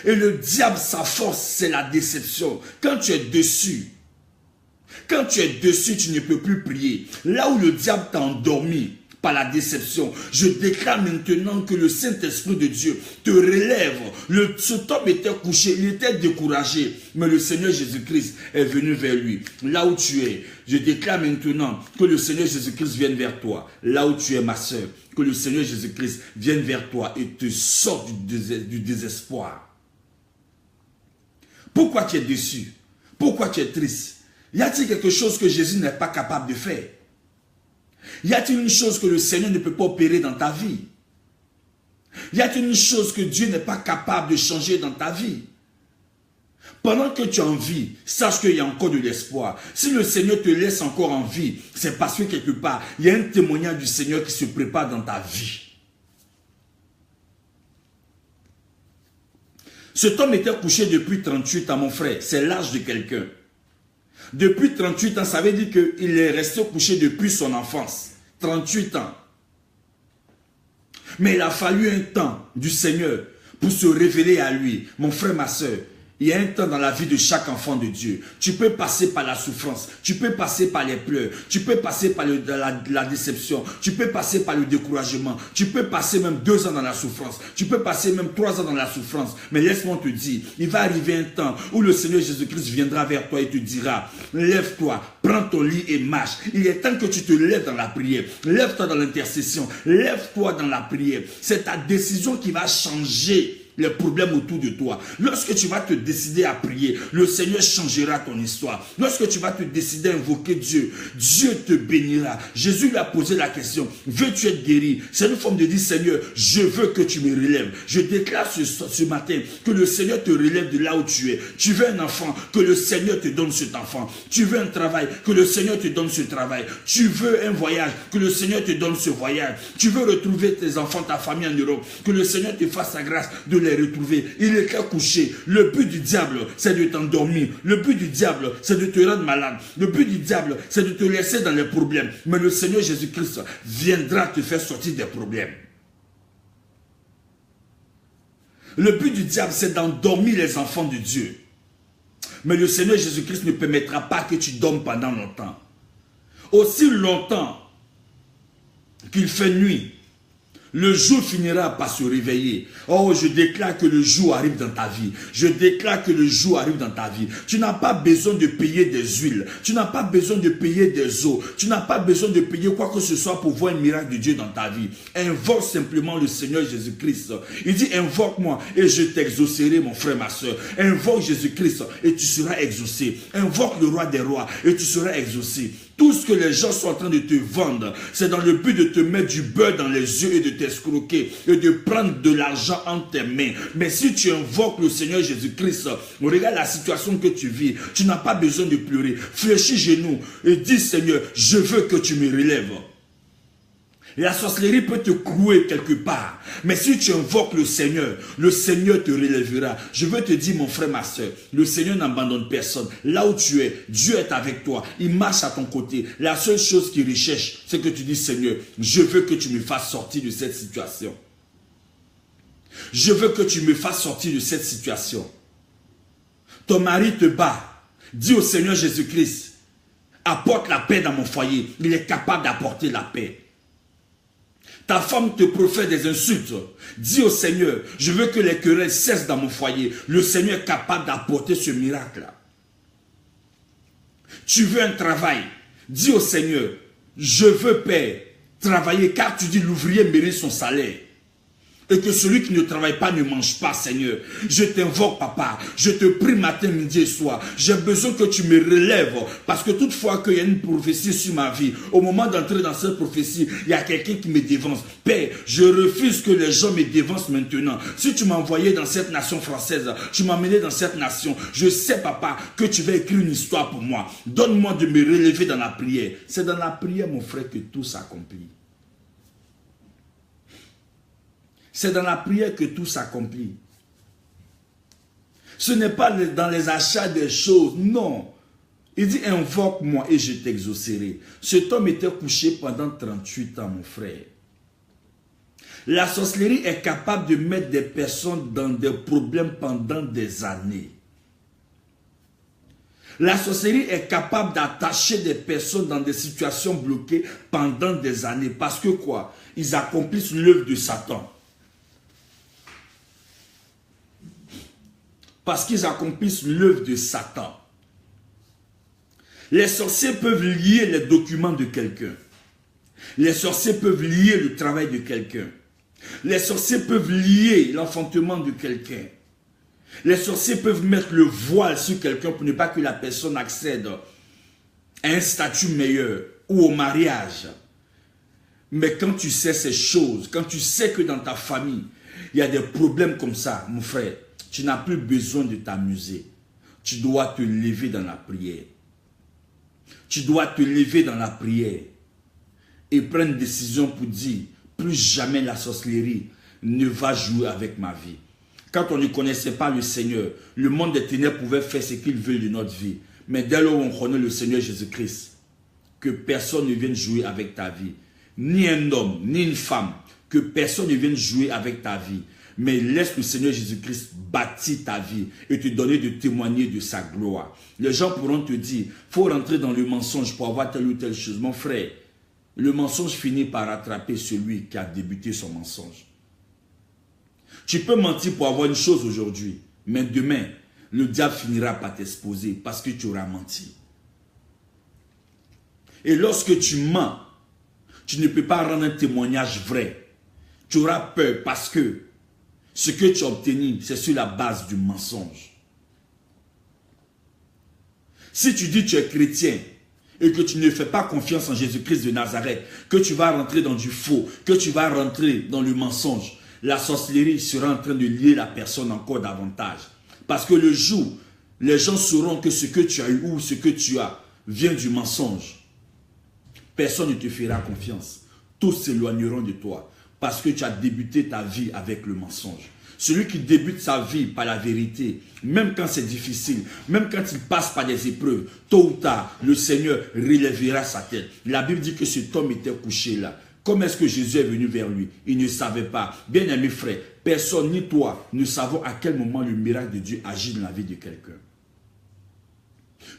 Et le diable, sa force, c'est la déception. Quand tu es dessus, tu ne peux plus prier. Là où le diable t'a endormi par la déception, je déclare maintenant que le Saint-Esprit de Dieu te relève. Cet homme était couché, il était découragé, mais le Seigneur Jésus-Christ est venu vers lui. Là où tu es, je déclare maintenant que le Seigneur Jésus-Christ vienne vers toi. Là où tu es, ma soeur, que le Seigneur Jésus-Christ vienne vers toi et te sorte du désespoir. Pourquoi tu es déçu? Pourquoi tu es triste? Y a-t-il quelque chose que Jésus n'est pas capable de faire? Y a-t-il une chose que le Seigneur ne peut pas opérer dans ta vie? Y a-t-il une chose que Dieu n'est pas capable de changer dans ta vie? Pendant que tu es en vie, sache qu'il y a encore de l'espoir. Si le Seigneur te laisse encore en vie, c'est parce que quelque part, il y a un témoignage du Seigneur qui se prépare dans ta vie. Cet homme était couché depuis 38 ans, mon frère. C'est l'âge de quelqu'un. Depuis 38 ans, ça veut dire qu'il est resté couché depuis son enfance. 38 ans. Mais il a fallu un temps du Seigneur pour se révéler à lui. Mon frère, ma soeur, il y a un temps dans la vie de chaque enfant de Dieu. Tu peux passer par la souffrance, tu peux passer par les pleurs, tu peux passer par la déception, tu peux passer par le découragement, tu peux passer même 2 ans dans la souffrance, tu peux passer même 3 ans dans la souffrance. Mais laisse-moi te dire, il va arriver un temps où le Seigneur Jésus-Christ viendra vers toi et te dira, lève-toi, prends ton lit et marche. Il est temps que tu te lèves dans la prière, lève-toi dans l'intercession, lève-toi dans la prière. C'est ta décision qui va changer les problèmes autour de toi. Lorsque tu vas te décider à prier, le Seigneur changera ton histoire. Lorsque tu vas te décider à invoquer Dieu, Dieu te bénira. Jésus lui a posé la question, veux-tu être guéri? C'est une forme de dire, Seigneur, je veux que tu me relèves. Je déclare ce matin que le Seigneur te relève de là où tu es. Tu veux un enfant, que le Seigneur te donne cet enfant. Tu veux un travail, que le Seigneur te donne ce travail. Tu veux un voyage, que le Seigneur te donne ce voyage. Tu veux retrouver tes enfants, ta famille en Europe, que le Seigneur te fasse sa grâce de les retrouver. Il est couché. Le but du diable, c'est de t'endormir. Le but du diable, c'est de te rendre malade. Le but du diable, c'est de te laisser dans les problèmes. Mais le Seigneur Jésus-Christ viendra te faire sortir des problèmes. Le but du diable, c'est d'endormir les enfants de Dieu. Mais le Seigneur Jésus-Christ ne permettra pas que tu dormes pendant longtemps. Aussi longtemps qu'il fait nuit, le jour finira par se réveiller. Oh, je déclare que le jour arrive dans ta vie. Je déclare que le jour arrive dans ta vie. Tu n'as pas besoin de payer des huiles. Tu n'as pas besoin de payer des eaux. Tu n'as pas besoin de payer quoi que ce soit pour voir un miracle de Dieu dans ta vie. Invoque simplement le Seigneur Jésus-Christ. Il dit, invoque-moi et je t'exaucerai, mon frère, ma soeur. Invoque Jésus-Christ et tu seras exaucé. Invoque le roi des rois et tu seras exaucé. Tout ce que les gens sont en train de te vendre, c'est dans le but de te mettre du beurre dans les yeux et de t'escroquer et de prendre de l'argent en tes mains. Mais si tu invoques le Seigneur Jésus-Christ, regarde la situation que tu vis, tu n'as pas besoin de pleurer. Fléchis genoux et dis, Seigneur, je veux que tu me relèves. La sorcellerie peut te clouer quelque part. Mais si tu invoques le Seigneur te relèvera. Je veux te dire, mon frère, ma soeur, le Seigneur n'abandonne personne. Là où tu es, Dieu est avec toi. Il marche à ton côté. La seule chose qu'il recherche, c'est que tu dis, Seigneur, je veux que tu me fasses sortir de cette situation. Je veux que tu me fasses sortir de cette situation. Ton mari te bat. Dis au Seigneur Jésus-Christ, apporte la paix dans mon foyer. Il est capable d'apporter la paix. Ta femme te profère des insultes. Dis au Seigneur, je veux que les querelles cessent dans mon foyer. Le Seigneur est capable d'apporter ce miracle-là. Tu veux un travail. Dis au Seigneur, je veux, Père, travailler, car tu dis l'ouvrier mérite son salaire. Et que celui qui ne travaille pas ne mange pas, Seigneur. Je t'invoque, papa. Je te prie matin, midi et soir. J'ai besoin que tu me relèves. Parce que toutefois qu'il y a une prophétie sur ma vie, au moment d'entrer dans cette prophétie, il y a quelqu'un qui me dévance. Père, je refuse que les gens me dévancent maintenant. Si tu m'envoyais dans cette nation française, tu m'emmenais dans cette nation, je sais, papa, que tu vas écrire une histoire pour moi. Donne-moi de me relever dans la prière. C'est dans la prière, mon frère, que tout s'accomplit. C'est dans la prière que tout s'accomplit. Ce n'est pas dans les achats des choses, non. Il dit, invoque-moi et je t'exaucerai. Cet homme était couché pendant 38 ans, mon frère. La sorcellerie est capable de mettre des personnes dans des problèmes pendant des années. La sorcellerie est capable d'attacher des personnes dans des situations bloquées pendant des années. Parce que quoi? Ils accomplissent l'œuvre de Satan. Parce qu'ils accomplissent l'œuvre de Satan. Les sorciers peuvent lier les documents de quelqu'un. Les sorciers peuvent lier le travail de quelqu'un. Les sorciers peuvent lier l'enfantement de quelqu'un. Les sorciers peuvent mettre le voile sur quelqu'un pour ne pas que la personne accède à un statut meilleur ou au mariage. Mais quand tu sais ces choses, quand tu sais que dans ta famille, il y a des problèmes comme ça, mon frère, tu n'as plus besoin de t'amuser. Tu dois te lever dans la prière. Tu dois te lever dans la prière et prendre une décision pour dire, plus jamais la sorcellerie ne va jouer avec ma vie. Quand on ne connaissait pas le Seigneur, le monde des ténèbres pouvait faire ce qu'il veut de notre vie. Mais dès lors où on connaît le Seigneur Jésus-Christ, que personne ne vienne jouer avec ta vie. Ni un homme, ni une femme. Que personne ne vienne jouer avec ta vie. Mais laisse le Seigneur Jésus-Christ bâtir ta vie et te donner de témoigner de sa gloire. Les gens pourront te dire, il faut rentrer dans le mensonge pour avoir telle ou telle chose. Mon frère, le mensonge finit par attraper celui qui a débuté son mensonge. Tu peux mentir pour avoir une chose aujourd'hui, mais demain, le diable finira par t'exposer parce que tu auras menti. Et lorsque tu mens, tu ne peux pas rendre un témoignage vrai. Tu auras peur parce que ce que tu as obtenu, c'est sur la base du mensonge. Si tu dis que tu es chrétien et que tu ne fais pas confiance en Jésus-Christ de Nazareth, que tu vas rentrer dans du faux, que tu vas rentrer dans le mensonge, la sorcellerie sera en train de lier la personne encore davantage. Parce que le jour, les gens sauront que ce que tu as eu ou ce que tu as vient du mensonge. Personne ne te fera confiance. Tous s'éloigneront de toi parce que tu as débuté ta vie avec le mensonge. Celui qui débute sa vie par la vérité, même quand c'est difficile, même quand il passe par des épreuves, tôt ou tard, le Seigneur relèvera sa tête. La Bible dit que cet homme était couché là. Comment est-ce que Jésus est venu vers lui? Il ne savait pas. Bien-aimé frère, personne ni toi ne savons à quel moment le miracle de Dieu agit dans la vie de quelqu'un.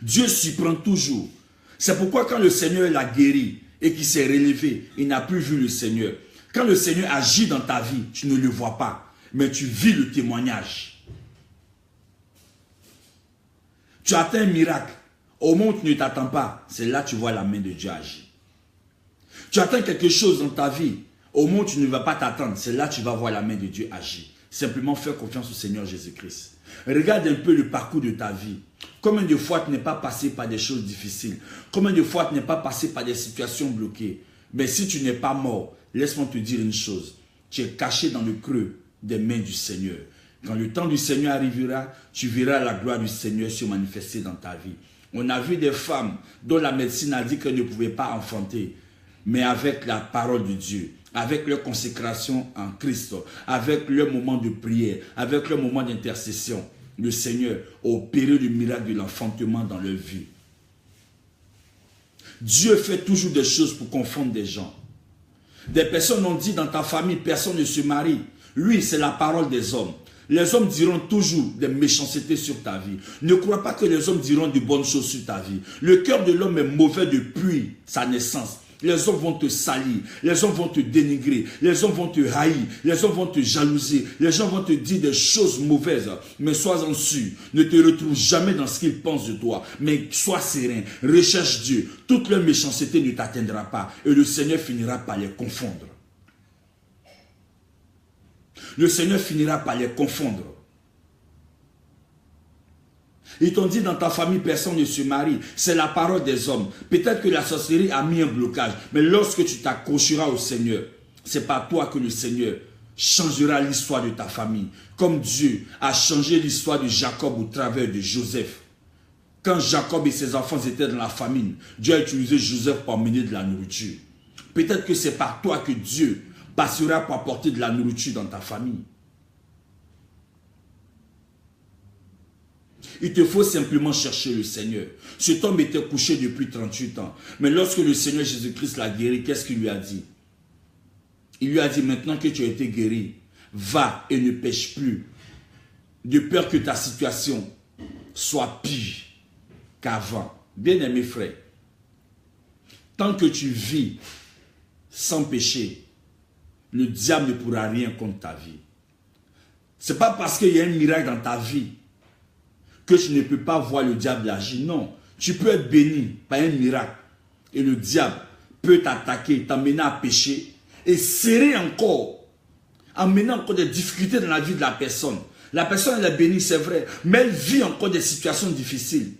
Dieu surprend toujours. C'est pourquoi quand le Seigneur l'a guéri et qu'il s'est relevé, il n'a plus vu le Seigneur. Quand le Seigneur agit dans ta vie, tu ne le vois pas, mais tu vis le témoignage. Tu atteins un miracle. Au moment où tu ne t'attends pas, c'est là que tu vois la main de Dieu agir. Tu atteins quelque chose dans ta vie. Au moment où tu ne vas pas t'attendre, c'est là que tu vas voir la main de Dieu agir. Simplement faire confiance au Seigneur Jésus-Christ. Regarde un peu le parcours de ta vie. Combien de fois tu n'es pas passé par des choses difficiles? Combien de fois tu n'es pas passé par des situations bloquées? Mais si tu n'es pas mort, laisse-moi te dire une chose. Tu es caché dans le creux des mains du Seigneur. Quand le temps du Seigneur arrivera, tu verras la gloire du Seigneur se manifester dans ta vie. On a vu des femmes dont la médecine a dit qu'elles ne pouvaient pas enfanter. Mais avec la parole de Dieu, avec leur consécration en Christ, avec leur moment de prière, avec leur moment d'intercession, le Seigneur a opéré le miracle de l'enfantement dans leur vie. Dieu fait toujours des choses pour confondre des gens. Des personnes ont dit dans ta famille, personne ne se marie. Lui, c'est la parole des hommes. Les hommes diront toujours des méchancetés sur ta vie. Ne crois pas que les hommes diront de bonnes choses sur ta vie. Le cœur de l'homme est mauvais depuis sa naissance. Les hommes vont te salir, les hommes vont te dénigrer, les hommes vont te haïr, les hommes vont te jalouser, les gens vont te dire des choses mauvaises. Mais sois-en sûr, ne te retrouve jamais dans ce qu'ils pensent de toi. Mais sois serein, recherche Dieu. Toute leur méchanceté ne t'atteindra pas et le Seigneur finira par les confondre. Le Seigneur finira par les confondre. Ils t'ont dit dans ta famille, personne ne se marie. C'est la parole des hommes. Peut-être que la sorcellerie a mis un blocage. Mais lorsque tu t'accrocheras au Seigneur, c'est par toi que le Seigneur changera l'histoire de ta famille. Comme Dieu a changé l'histoire de Jacob au travers de Joseph. Quand Jacob et ses enfants étaient dans la famine, Dieu a utilisé Joseph pour amener de la nourriture. Peut-être que c'est par toi que Dieu passera pour apporter de la nourriture dans ta famille. Il te faut simplement chercher le Seigneur. Cet homme était couché depuis 38 ans. Mais lorsque le Seigneur Jésus-Christ l'a guéri, qu'est-ce qu'il lui a dit? Il lui a dit, maintenant que tu as été guéri, va et ne pêche plus. De peur que ta situation soit pire qu'avant. Bien-aimé frère, tant que tu vis sans péché, le diable ne pourra rien contre ta vie. Ce n'est pas parce qu'il y a un miracle dans ta vie que tu ne peux pas voir le diable agir. Non, tu peux être béni par un miracle et le diable peut t'attaquer, t'amener à pécher et serrer encore, amener encore des difficultés dans la vie de la personne. La personne elle est bénie, c'est vrai, mais elle vit encore des situations difficiles.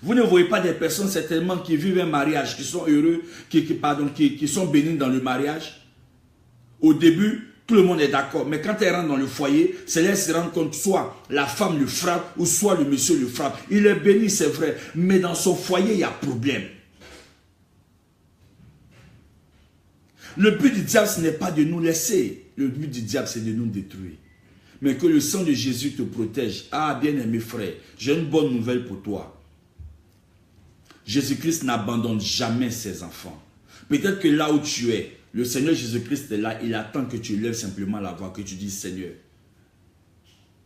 Vous ne voyez pas des personnes certainement qui vivent un mariage, qui sont heureux, qui sont bénis dans le mariage. Au début, tout le monde est d'accord, mais quand elle rentre dans le foyer, c'est là qu'elle se rend compte, soit la femme le frappe, ou soit le monsieur le frappe. Il est béni, c'est vrai, mais dans son foyer, il y a problème. Le but du diable, ce n'est pas de nous laisser. Le but du diable, c'est de nous détruire. Mais que le sang de Jésus te protège. Ah, bien-aimé frère, j'ai une bonne nouvelle pour toi. Jésus-Christ n'abandonne jamais ses enfants. Peut-être que là où tu es, le Seigneur Jésus-Christ est là, il attend que tu lèves simplement la voix, que tu dises, Seigneur,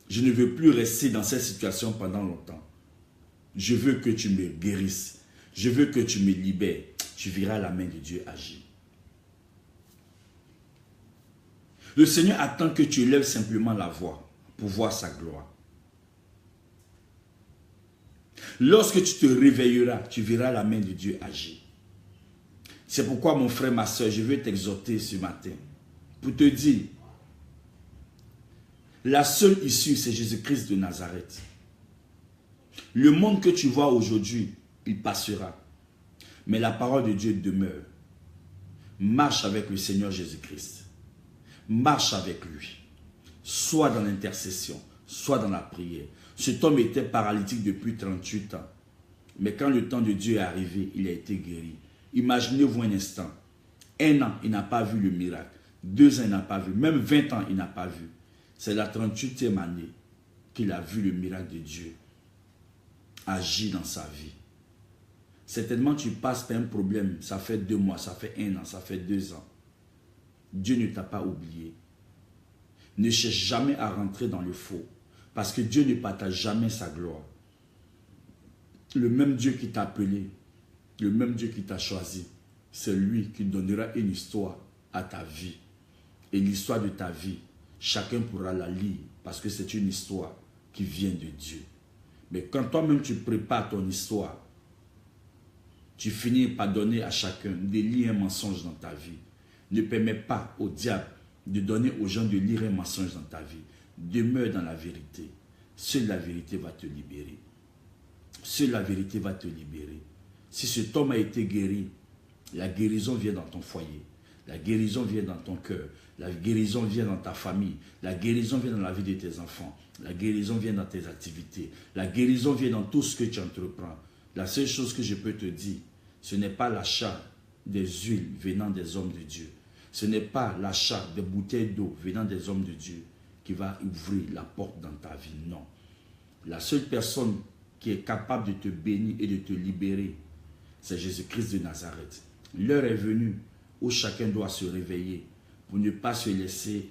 je ne veux plus rester dans cette situation pendant longtemps. Je veux que tu me guérisses. Je veux que tu me libères. Tu verras la main de Dieu agir. Le Seigneur attend que tu lèves simplement la voix pour voir sa gloire. Lorsque tu te réveilleras, tu verras la main de Dieu agir. C'est pourquoi mon frère, ma soeur, je veux t'exhorter ce matin pour te dire, la seule issue, c'est Jésus-Christ de Nazareth. Le monde que tu vois aujourd'hui, il passera. Mais la parole de Dieu demeure. Marche avec le Seigneur Jésus-Christ. Marche avec lui. Soit dans l'intercession, soit dans la prière. Cet homme était paralytique depuis 38 ans. Mais quand le temps de Dieu est arrivé, il a été guéri. Imaginez-vous un instant. 1 an, il n'a pas vu le miracle. 2 ans, il n'a pas vu. Même 20 ans, il n'a pas vu. C'est la 38e année qu'il a vu le miracle de Dieu agir dans sa vie. Certainement, tu passes par un problème. Ça fait 2 mois, ça fait 1 an, ça fait 2 ans. Dieu ne t'a pas oublié. Ne cherche jamais à rentrer dans le faux. Parce que Dieu ne partage jamais sa gloire. Le même Dieu qui t'a appelé, le même Dieu qui t'a choisi, c'est lui qui donnera une histoire à ta vie. Et l'histoire de ta vie, chacun pourra la lire parce que c'est une histoire qui vient de Dieu. Mais quand toi-même tu prépares ton histoire, tu finis par donner à chacun de lire un mensonge dans ta vie. Ne permets pas au diable de donner aux gens de lire un mensonge dans ta vie. Demeure dans la vérité. Seule la vérité va te libérer. Seule la vérité va te libérer. Si cet homme a été guéri, la guérison vient dans ton foyer. La guérison vient dans ton cœur. La guérison vient dans ta famille. La guérison vient dans la vie de tes enfants. La guérison vient dans tes activités. La guérison vient dans tout ce que tu entreprends. La seule chose que je peux te dire, ce n'est pas l'achat des huiles venant des hommes de Dieu. Ce n'est pas l'achat des bouteilles d'eau venant des hommes de Dieu qui va ouvrir la porte dans ta vie. Non. La seule personne qui est capable de te bénir et de te libérer, c'est Jésus-Christ de Nazareth. L'heure est venue où chacun doit se réveiller pour ne pas se laisser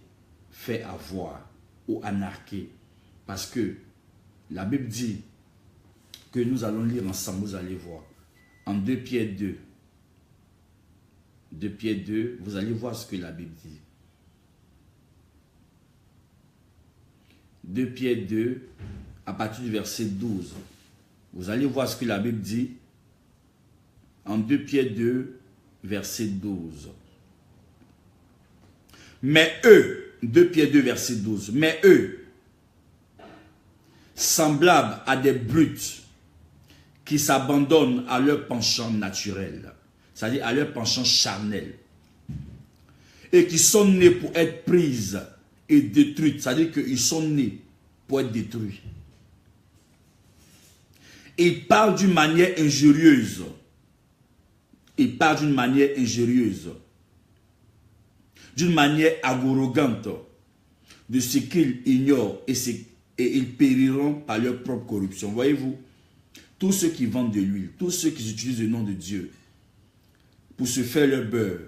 faire avoir ou anarquer. Parce que la Bible dit que nous allons lire ensemble, vous allez voir. En 2 Pierre 2. 2 Pierre 2, vous allez voir ce que la Bible dit. 2 Pierre 2, à partir du verset 12. Vous allez voir ce que la Bible dit. En 2 Pierre 2, verset 12. Mais eux, 2 Pierre 2, verset 12. Mais eux, semblables à des brutes qui s'abandonnent à leur penchant naturel, c'est-à-dire à leur penchant charnel, et qui sont nés pour être prises et détruites, c'est-à-dire qu'ils sont nés pour être détruits. Ils parlent d'une manière injurieuse. Ils parlent d'une manière injurieuse, d'une manière arrogante de ce qu'ils ignorent et ils périront par leur propre corruption. Voyez-vous, tous ceux qui vendent de l'huile, tous ceux qui utilisent le nom de Dieu pour se faire leur beurre,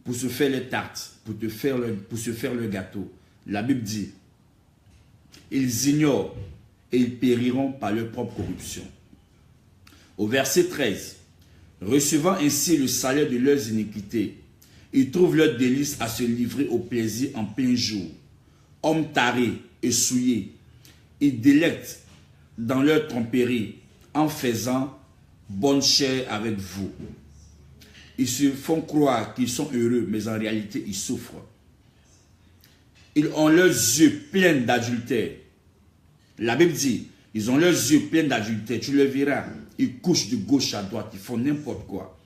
pour se faire les tartes, pour se faire le gâteau, la Bible dit, ils ignorent et ils périront par leur propre corruption. Au verset 13, recevant ainsi le salaire de leurs iniquités, ils trouvent leur délice à se livrer au plaisir en plein jour. Hommes tarés et souillés, ils délectent dans leur tromperie en faisant bonne chère avec vous. Ils se font croire qu'ils sont heureux, mais en réalité, ils souffrent. Ils ont leurs yeux pleins d'adultère. La Bible dit, ils ont leurs yeux pleins d'adultère. Tu le verras. Ils couchent de gauche à droite. Ils font n'importe quoi.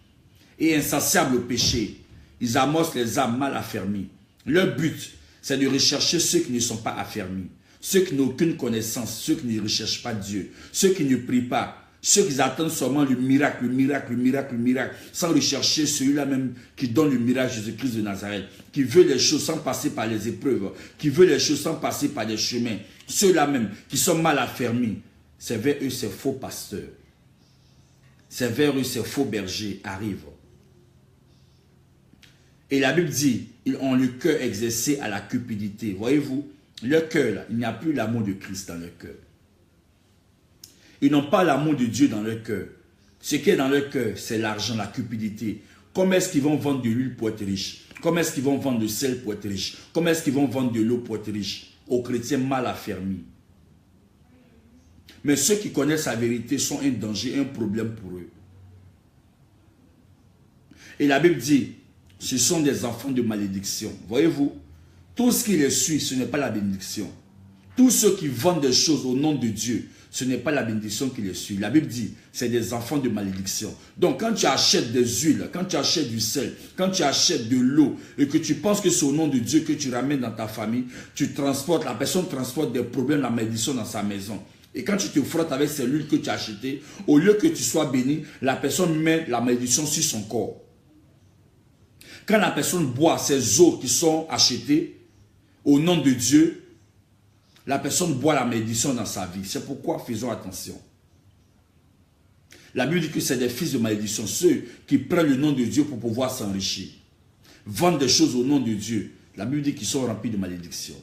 Et insatiables au péché, ils amassent les âmes mal affermies. Leur but, c'est de rechercher ceux qui ne sont pas affermis. Ceux qui n'ont aucune connaissance. Ceux qui ne recherchent pas Dieu. Ceux qui ne prient pas. Ceux qui attendent seulement le miracle, sans rechercher celui-là même qui donne le miracle, Jésus-Christ de Nazareth, qui veut les choses sans passer par les épreuves, qui veut les choses sans passer par les chemins. Ceux-là même qui sont mal affermis, c'est vers eux ces faux pasteurs. C'est vers eux ces faux bergers arrivent. Et la Bible dit, ils ont le cœur exercé à la cupidité. Voyez-vous, le cœur, là, il n'y a plus l'amour de Christ dans le cœur. Ils n'ont pas l'amour de Dieu dans leur cœur. Ce qui est dans leur cœur, c'est l'argent, la cupidité. Comment est-ce qu'ils vont vendre de l'huile pour être riches? Comment est-ce qu'ils vont vendre du sel pour être riches? Comment est-ce qu'ils vont vendre de l'eau pour être riches? Aux chrétiens mal affermis. Mais ceux qui connaissent la vérité sont un danger, un problème pour eux. Et la Bible dit, ce sont des enfants de malédiction. Voyez-vous, tout ce qui les suit, ce n'est pas la bénédiction. Tous ceux qui vendent des choses au nom de Dieu, ce n'est pas la bénédiction qui les suit. La Bible dit, c'est des enfants de malédiction. Donc quand tu achètes des huiles, quand tu achètes du sel, quand tu achètes de l'eau, et que tu penses que c'est au nom de Dieu que tu ramènes dans ta famille, tu transportes, la personne transporte des problèmes, la malédiction dans sa maison. Et quand tu te frottes avec ces huiles que tu as achetées, au lieu que tu sois béni, la personne met la malédiction sur son corps. Quand la personne boit ces eaux qui sont achetées, au nom de Dieu, la personne boit la malédiction dans sa vie. C'est pourquoi faisons attention. La Bible dit que c'est des fils de malédiction, ceux qui prennent le nom de Dieu pour pouvoir s'enrichir. Vendent des choses au nom de Dieu. La Bible dit qu'ils sont remplis de malédiction.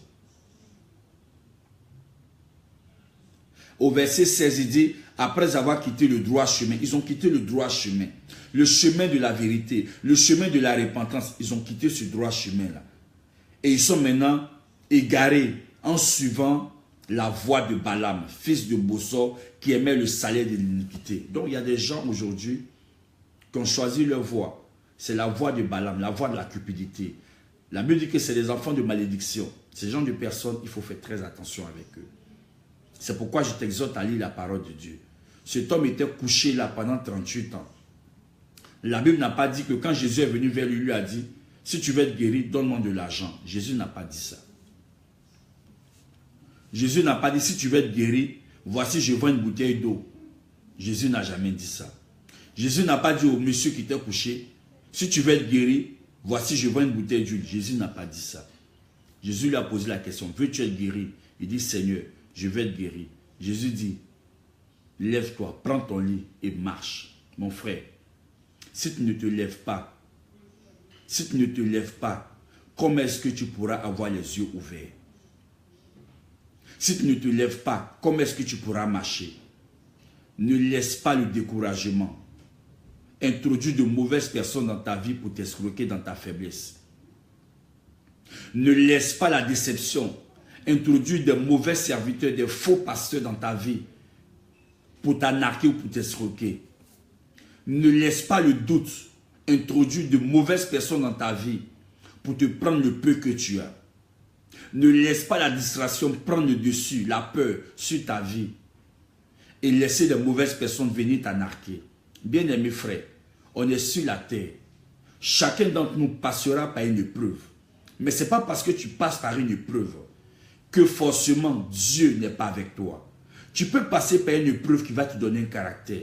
Au verset 16, il dit, après avoir quitté le droit chemin, ils ont quitté le droit chemin. Le chemin de la vérité, le chemin de la repentance, ils ont quitté ce droit chemin-là. Et ils sont maintenant égarés en suivant la voie de Balaam, fils de Bossor, qui aimait le salaire de l'iniquité. Donc il y a des gens aujourd'hui qui ont choisi leur voie. C'est la voie de Balaam, la voie de la cupidité. La Bible dit que c'est des enfants de malédiction. Ces gens de personnes, il faut faire très attention avec eux. C'est pourquoi je t'exhorte à lire la parole de Dieu. Cet homme était couché là pendant 38 ans. La Bible n'a pas dit que quand Jésus est venu vers lui, il lui a dit, si tu veux être guéri, donne-moi de l'argent. Jésus n'a pas dit ça. Jésus n'a pas dit, si tu veux être guéri, voici je vends une bouteille d'eau. Jésus n'a jamais dit ça. Jésus n'a pas dit au monsieur qui était couché, si tu veux être guéri, voici je vends une bouteille d'huile. Jésus n'a pas dit ça. Jésus lui a posé la question, veux-tu être guéri? Il dit, Seigneur, je vais être guéri. Jésus dit, lève-toi, prends ton lit et marche. Mon frère, si tu ne te lèves pas, comment est-ce que tu pourras avoir les yeux ouverts? Si tu ne te lèves pas, comment est-ce que tu pourras marcher? Ne laisse pas le découragement introduire de mauvaises personnes dans ta vie pour t'escroquer dans ta faiblesse. Ne laisse pas la déception introduire de mauvais serviteurs, des faux pasteurs dans ta vie pour t'anarquer ou pour t'escroquer. Ne laisse pas le doute introduire de mauvaises personnes dans ta vie pour te prendre le peu que tu as. Ne laisse pas la distraction prendre le dessus, la peur sur ta vie et laisser de mauvaises personnes venir t'anarquer. Bien-aimés frères, on est sur la terre. Chacun d'entre nous passera par une épreuve. Mais ce n'est pas parce que tu passes par une épreuve que forcément Dieu n'est pas avec toi. Tu peux passer par une épreuve qui va te donner un caractère.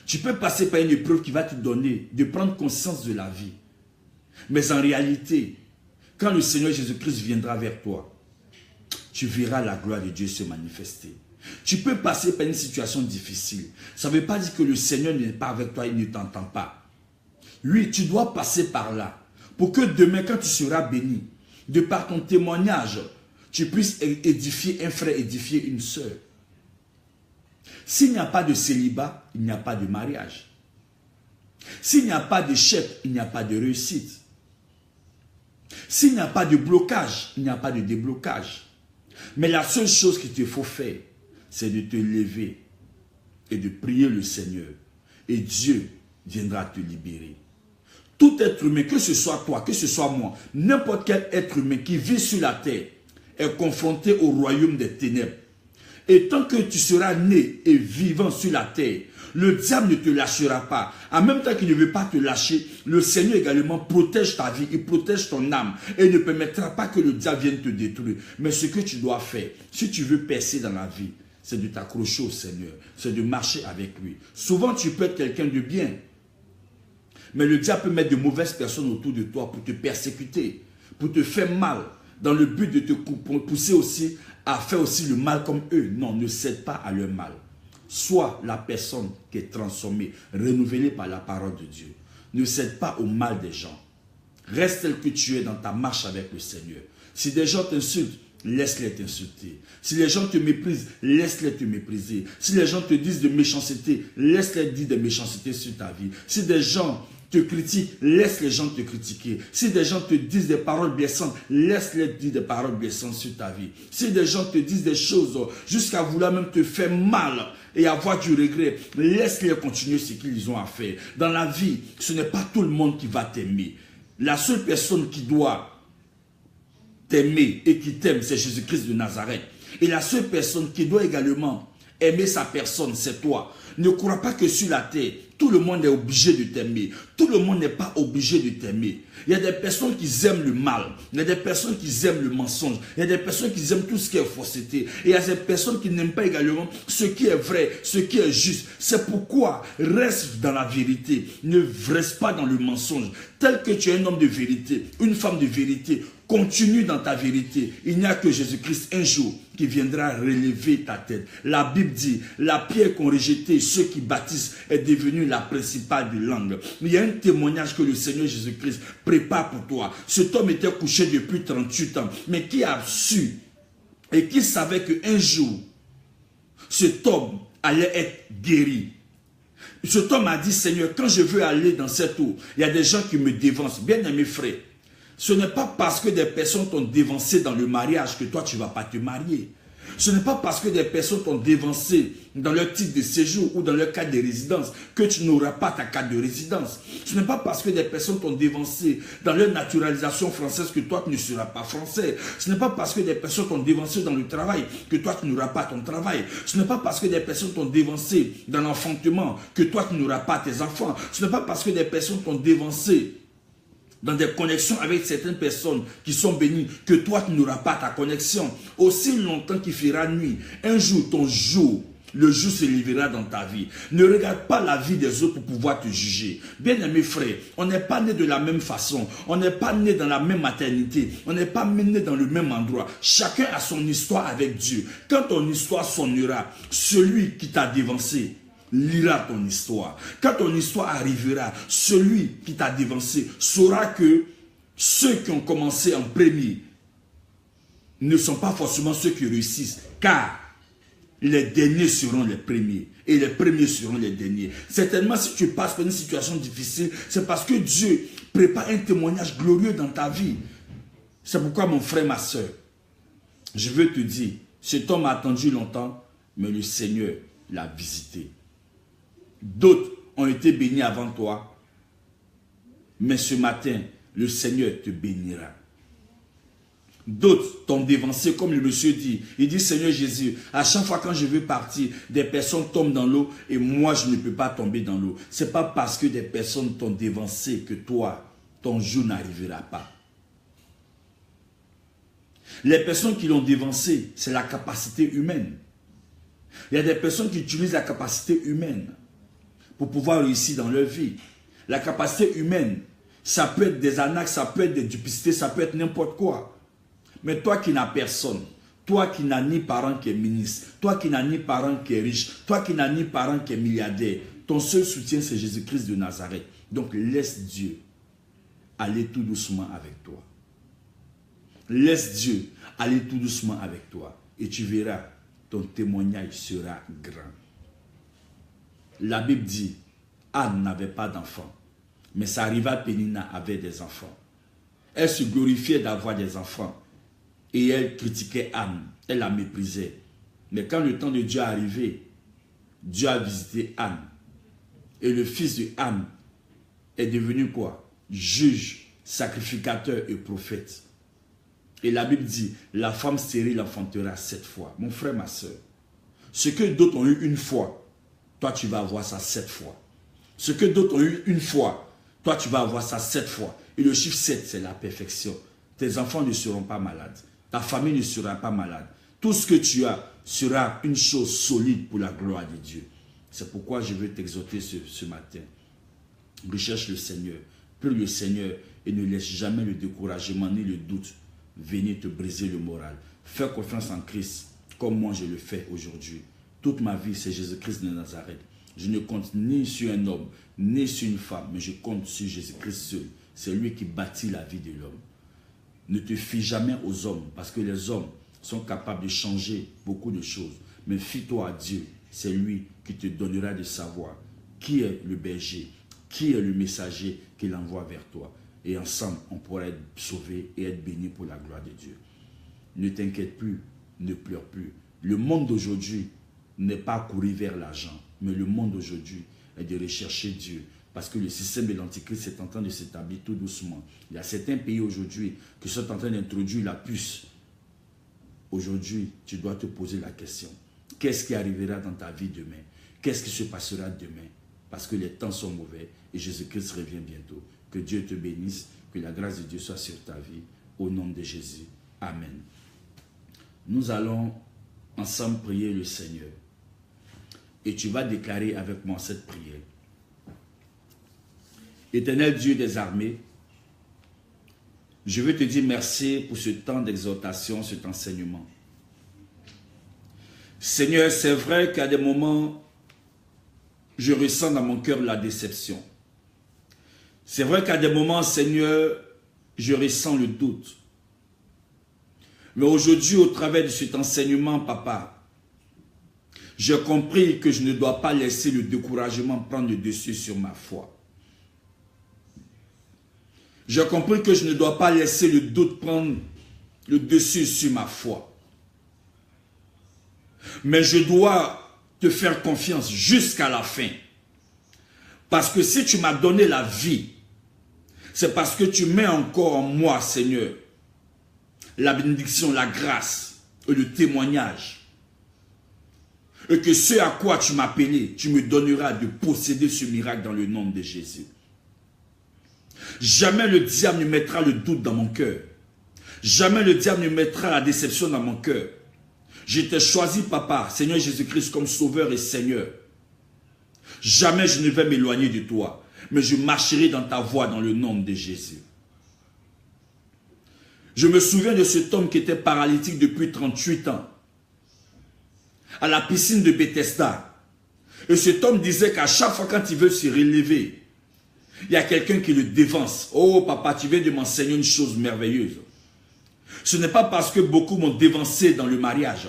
Tu peux passer par une épreuve qui va te donner de prendre conscience de la vie. Mais en réalité, quand le Seigneur Jésus-Christ viendra vers toi, tu verras la gloire de Dieu se manifester. Tu peux passer par une situation difficile. Ça ne veut pas dire que le Seigneur n'est pas avec toi, il ne t'entend pas. Oui, tu dois passer par là pour que demain, quand tu seras béni, de par ton témoignage, tu puisses édifier un frère, édifier une sœur. S'il n'y a pas de célibat, il n'y a pas de mariage. S'il n'y a pas d'échec, il n'y a pas de réussite. S'il n'y a pas de blocage, il n'y a pas de déblocage. Mais la seule chose qu'il te faut faire, c'est de te lever et de prier le Seigneur. Et Dieu viendra te libérer. Tout être humain, que ce soit toi, que ce soit moi, n'importe quel être humain qui vit sur la terre est confronté au royaume des ténèbres. Et tant que tu seras né et vivant sur la terre, le diable ne te lâchera pas. En même temps qu'il ne veut pas te lâcher, le Seigneur également protège ta vie, il protège ton âme et ne permettra pas que le diable vienne te détruire. Mais ce que tu dois faire, si tu veux percer dans la vie, c'est de t'accrocher au Seigneur, c'est de marcher avec lui. Souvent, tu peux être quelqu'un de bien, mais le diable peut mettre de mauvaises personnes autour de toi pour te persécuter, pour te faire mal, dans le but de te pousser aussi à faire aussi le mal comme eux. Non, ne cède pas à leur mal. Sois la personne qui est transformée, renouvelée par la parole de Dieu. Ne cède pas au mal des gens. Reste tel que tu es dans ta marche avec le Seigneur. Si des gens t'insultent, laisse-les t'insulter. Si les gens te méprisent, laisse-les te mépriser. Si les gens te disent de méchanceté, laisse-les dire de méchanceté sur ta vie. Si des gens te critiquent, laisse les gens te critiquer. Si des gens te disent des paroles blessantes, laisse-les dire des paroles blessantes sur ta vie. Si des gens te disent des choses jusqu'à vouloir même te faire mal et avoir du regret, laisse-les continuer ce qu'ils ont à faire. Dans la vie, ce n'est pas tout le monde qui va t'aimer. La seule personne qui doit t'aimer et qui t'aime, c'est Jésus-Christ de Nazareth. Et la seule personne qui doit également aimer sa personne, c'est toi. Ne crois pas que sur la terre, tout le monde est obligé de t'aimer. Tout le monde n'est pas obligé de t'aimer. Il y a des personnes qui aiment le mal. Il y a des personnes qui aiment le mensonge. Il y a des personnes qui aiment tout ce qui est fausseté. Et il y a des personnes qui n'aiment pas également ce qui est vrai, ce qui est juste. C'est pourquoi reste dans la vérité. Ne reste pas dans le mensonge. Tel que tu es un homme de vérité, une femme de vérité, continue dans ta vérité. Il n'y a que Jésus-Christ un jour qui viendra relever ta tête. La Bible dit, la pierre qu'ont rejetée ceux qui bâtissent est devenue la principale des langues. Il y a un témoignage que le Seigneur Jésus-Christ prépare pour toi. Cet homme était couché depuis 38 ans, mais qui a su et qui savait qu'un jour, cet homme allait être guéri. Cet homme a dit, Seigneur, quand je veux aller dans cette eau, il y a des gens qui me dévancent. Bien aimé frère, ce n'est pas parce que des personnes t'ont dévancé dans le mariage que toi tu ne vas pas te marier. Ce n'est pas parce que des personnes t'ont dévancé dans leur titre de séjour ou dans leur carte de résidence que tu n'auras pas ta carte de résidence. Ce n'est pas parce que des personnes t'ont dévancé dans leur naturalisation française que toi tu ne seras pas français. Ce n'est pas parce que des personnes t'ont dévancé dans le travail que toi tu n'auras pas ton travail. Ce n'est pas parce que des personnes t'ont dévancé dans l'enfantement que toi tu n'auras pas tes enfants. Ce n'est pas parce que des personnes t'ont dévancé dans des connexions avec certaines personnes qui sont bénies, que toi tu n'auras pas ta connexion. Aussi longtemps qu'il fera nuit, un jour, ton jour, le jour se lèvera dans ta vie. Ne regarde pas la vie des autres pour pouvoir te juger. Bien aimé frère, on n'est pas né de la même façon, on n'est pas né dans la même maternité, on n'est pas né dans le même endroit. Chacun a son histoire avec Dieu. Quand ton histoire sonnera, celui qui t'a dévancé lira ton histoire. Quand ton histoire arrivera, celui qui t'a dévancé saura que ceux qui ont commencé en premier ne sont pas forcément ceux qui réussissent, car les derniers seront les premiers et les premiers seront les derniers. Certainement, si tu passes par une situation difficile, c'est parce que Dieu prépare un témoignage glorieux dans ta vie. C'est pourquoi, mon frère, ma soeur, je veux te dire, cet homme a attendu longtemps, mais le Seigneur l'a visité. D'autres ont été bénis avant toi, mais ce matin, le Seigneur te bénira. D'autres t'ont dévancé, comme le monsieur dit. Il dit, Seigneur Jésus, à chaque fois quand je veux partir, des personnes tombent dans l'eau et moi je ne peux pas tomber dans l'eau. Ce n'est pas parce que des personnes t'ont dévancé que toi, ton jour n'arrivera pas. Les personnes qui l'ont dévancé, c'est la capacité humaine. Il y a des personnes qui utilisent la capacité humaine pour pouvoir réussir dans leur vie. La capacité humaine, ça peut être des arnaques, ça peut être des duplicités, ça peut être n'importe quoi. Mais toi qui n'as personne, toi qui n'as ni parent qui est ministre, toi qui n'as ni parent qui est riche, toi qui n'as ni parent qui est milliardaire, ton seul soutien c'est Jésus-Christ de Nazareth. Donc laisse Dieu aller tout doucement avec toi. Laisse Dieu aller tout doucement avec toi. Et tu verras, ton témoignage sera grand. La Bible dit, Anne n'avait pas d'enfant, mais sa rivale Pénina avait des enfants. Elle se glorifiait d'avoir des enfants et elle critiquait Anne, elle la méprisait. Mais quand le temps de Dieu est arrivé, Dieu a visité Anne. Et le fils de Anne est devenu quoi? Juge, sacrificateur et prophète. Et la Bible dit, la femme stérile enfantera 7 fois. Mon frère, ma soeur, ce que d'autres ont eu une fois, toi tu vas avoir ça 7 fois. Ce que d'autres ont eu une fois, toi tu vas avoir ça 7 fois. Et le chiffre 7, c'est la perfection. Tes enfants ne seront pas malades. Ta famille ne sera pas malade. Tout ce que tu as, sera une chose solide pour la gloire de Dieu. C'est pourquoi je veux t'exhorter ce matin. Recherche le Seigneur, prie le Seigneur et ne laisse jamais le découragement ni le doute venir te briser le moral. Fais confiance en Christ comme moi je le fais aujourd'hui. Toute ma vie, c'est Jésus-Christ de Nazareth. Je ne compte ni sur un homme, ni sur une femme, mais je compte sur Jésus-Christ seul. C'est lui qui bâtit la vie de l'homme. Ne te fie jamais aux hommes, parce que les hommes sont capables de changer beaucoup de choses. Mais fie-toi à Dieu, c'est lui qui te donnera de savoir qui est le berger, qui est le messager qu'il envoie vers toi. Et ensemble, on pourra être sauvés et être bénis pour la gloire de Dieu. Ne t'inquiète plus, ne pleure plus. Le monde d'aujourd'hui n'est pas courir vers l'argent, mais le monde d'aujourd'hui est de rechercher Dieu. Parce que le système de l'Antichrist est en train de s'établir tout doucement. Il y a certains pays aujourd'hui qui sont en train d'introduire la puce. Aujourd'hui, tu dois te poser la question. Qu'est-ce qui arrivera dans ta vie demain? Qu'est-ce qui se passera demain? Parce que les temps sont mauvais et Jésus-Christ revient bientôt. Que Dieu te bénisse, que la grâce de Dieu soit sur ta vie. Au nom de Jésus. Amen. Nous allons ensemble prier le Seigneur. Et tu vas déclarer avec moi cette prière. Éternel Dieu des armées, je veux te dire merci pour ce temps d'exhortation, cet enseignement. Seigneur, c'est vrai qu'à des moments, je ressens dans mon cœur la déception. C'est vrai qu'à des moments, Seigneur, je ressens le doute. Mais aujourd'hui, au travers de cet enseignement, Papa, j'ai compris que je ne dois pas laisser le découragement prendre le dessus sur ma foi. J'ai compris que je ne dois pas laisser le doute prendre le dessus sur ma foi. Mais je dois te faire confiance jusqu'à la fin. Parce que si tu m'as donné la vie, c'est parce que tu mets encore en moi, Seigneur, la bénédiction, la grâce et le témoignage. Et que ce à quoi tu m'as appelé, tu me donneras de posséder ce miracle dans le nom de Jésus. Jamais le diable ne mettra le doute dans mon cœur. Jamais le diable ne mettra la déception dans mon cœur. Je t'ai choisi, Papa, Seigneur Jésus-Christ, comme Sauveur et Seigneur. Jamais je ne vais m'éloigner de toi, mais je marcherai dans ta voie dans le nom de Jésus. Je me souviens de cet homme qui était paralytique depuis 38 ans, à la piscine de Bethesda. Et cet homme disait qu'à chaque fois quand il veut se relever, il y a quelqu'un qui le dévance. Oh papa, tu viens de m'enseigner une chose merveilleuse. Ce n'est pas parce que beaucoup m'ont dévancé dans le mariage.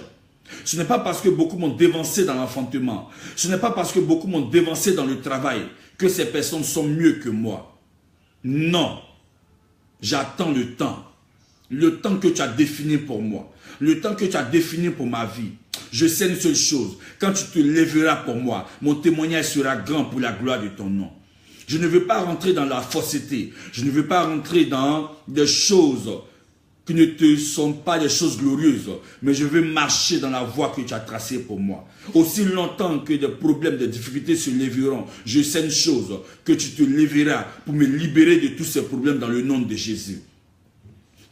Ce n'est pas parce que beaucoup m'ont dévancé dans l'enfantement. Ce n'est pas parce que beaucoup m'ont dévancé dans le travail que ces personnes sont mieux que moi. Non. J'attends le temps. Le temps que tu as défini pour moi. Le temps que tu as défini pour ma vie. Je sais une seule chose. Quand tu te lèveras pour moi, mon témoignage sera grand pour la gloire de ton nom. Je ne veux pas rentrer dans la fausseté. Je ne veux pas rentrer dans des choses qui ne te sont pas des choses glorieuses. Mais je veux marcher dans la voie que tu as tracée pour moi. Aussi longtemps que des problèmes, des difficultés se lèveront, je sais une chose, que tu te lèveras pour me libérer de tous ces problèmes dans le nom de Jésus.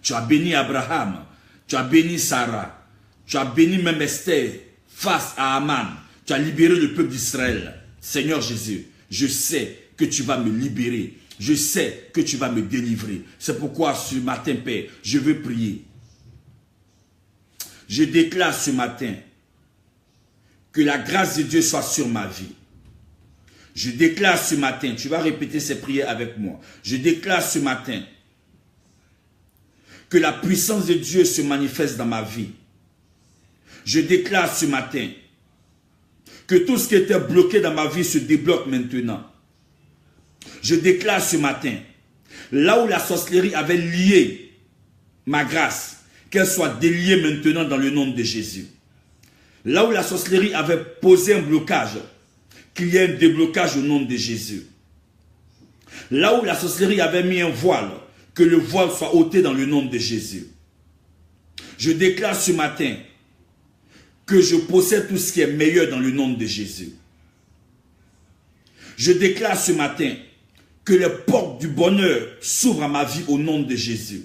Tu as béni Abraham, tu as béni Sarah, tu as béni même Esther face à Aman. Tu as libéré le peuple d'Israël. Seigneur Jésus, je sais que tu vas me libérer. Je sais que tu vas me délivrer. C'est pourquoi ce matin, Père, je veux prier. Je déclare ce matin que la grâce de Dieu soit sur ma vie. Je déclare ce matin, tu vas répéter ces prières avec moi. Je déclare ce matin que la puissance de Dieu se manifeste dans ma vie. Je déclare ce matin que tout ce qui était bloqué dans ma vie se débloque maintenant. Je déclare ce matin, là où la sorcellerie avait lié ma grâce, qu'elle soit déliée maintenant dans le nom de Jésus. Là où la sorcellerie avait posé un blocage, qu'il y ait un déblocage au nom de Jésus. Là où la sorcellerie avait mis un voile, que le voile soit ôté dans le nom de Jésus. Je déclare ce matin que je possède tout ce qui est meilleur dans le nom de Jésus. Je déclare ce matin que les portes du bonheur s'ouvrent à ma vie au nom de Jésus.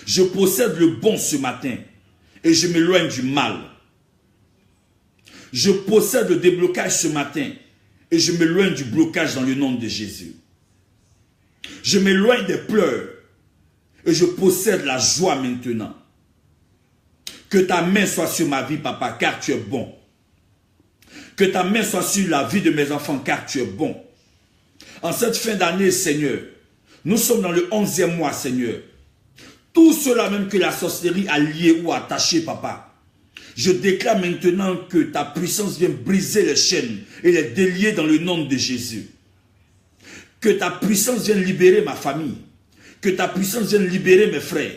Je possède le bon ce matin et je m'éloigne du mal. Je possède le déblocage ce matin et je m'éloigne du blocage dans le nom de Jésus. Je m'éloigne des pleurs et je possède la joie maintenant. Que ta main soit sur ma vie, papa, car tu es bon. Que ta main soit sur la vie de mes enfants, car tu es bon. En cette fin d'année, Seigneur, nous sommes dans le 11e mois, Seigneur. Tout cela même que la sorcellerie a lié ou attaché, papa. Je déclare maintenant que ta puissance vient briser les chaînes et les délier dans le nom de Jésus. Que ta puissance vienne libérer ma famille. Que ta puissance vienne libérer mes frères.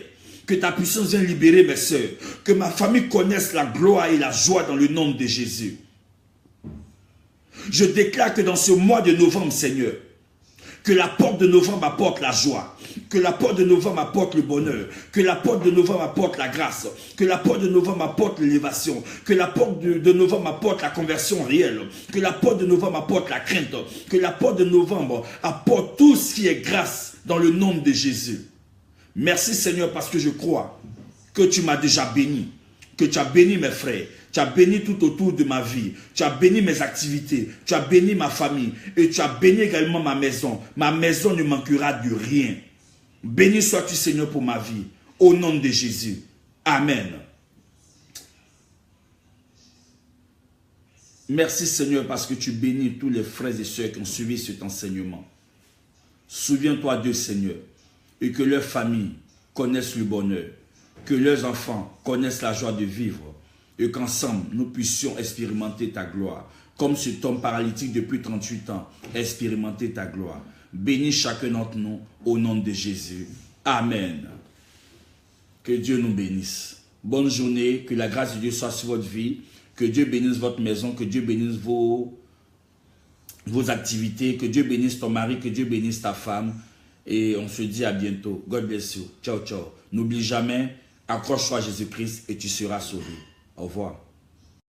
Que ta puissance vienne libérer mes soeurs. Que ma famille connaisse la gloire et la joie dans le nom de Jésus. Je déclare que dans ce mois de novembre, Seigneur, que la porte de novembre apporte la joie. Que la porte de novembre apporte le bonheur. Que la porte de novembre apporte la grâce. Que la porte de novembre apporte l'élévation. Que la porte de novembre apporte la conversion réelle. Que la porte de novembre apporte la crainte. Que la porte de novembre apporte tout ce qui est grâce dans le nom de Jésus. Merci Seigneur parce que je crois que tu m'as déjà béni. Que tu as béni mes frères. Tu as béni tout autour de ma vie. Tu as béni mes activités. Tu as béni ma famille. Et tu as béni également ma maison. Ma maison ne manquera de rien. Béni sois-tu Seigneur pour ma vie. Au nom de Jésus. Amen. Merci Seigneur parce que tu bénis tous les frères et sœurs qui ont suivi cet enseignement. Souviens-toi d'eux Seigneur. Et que leurs familles connaissent le bonheur. Que leurs enfants connaissent la joie de vivre. Et qu'ensemble, nous puissions expérimenter ta gloire. Comme cet homme paralytique depuis 38 ans, expérimenter ta gloire. Bénis chacun d'entre nous au nom de Jésus. Amen. Que Dieu nous bénisse. Bonne journée, que la grâce de Dieu soit sur votre vie. Que Dieu bénisse votre maison, que Dieu bénisse vos activités, que Dieu bénisse ton mari, que Dieu bénisse ta femme. Et on se dit à bientôt. God bless you. Ciao, ciao. N'oublie jamais, accroche-toi à Jésus-Christ et tu seras sauvé. Au revoir.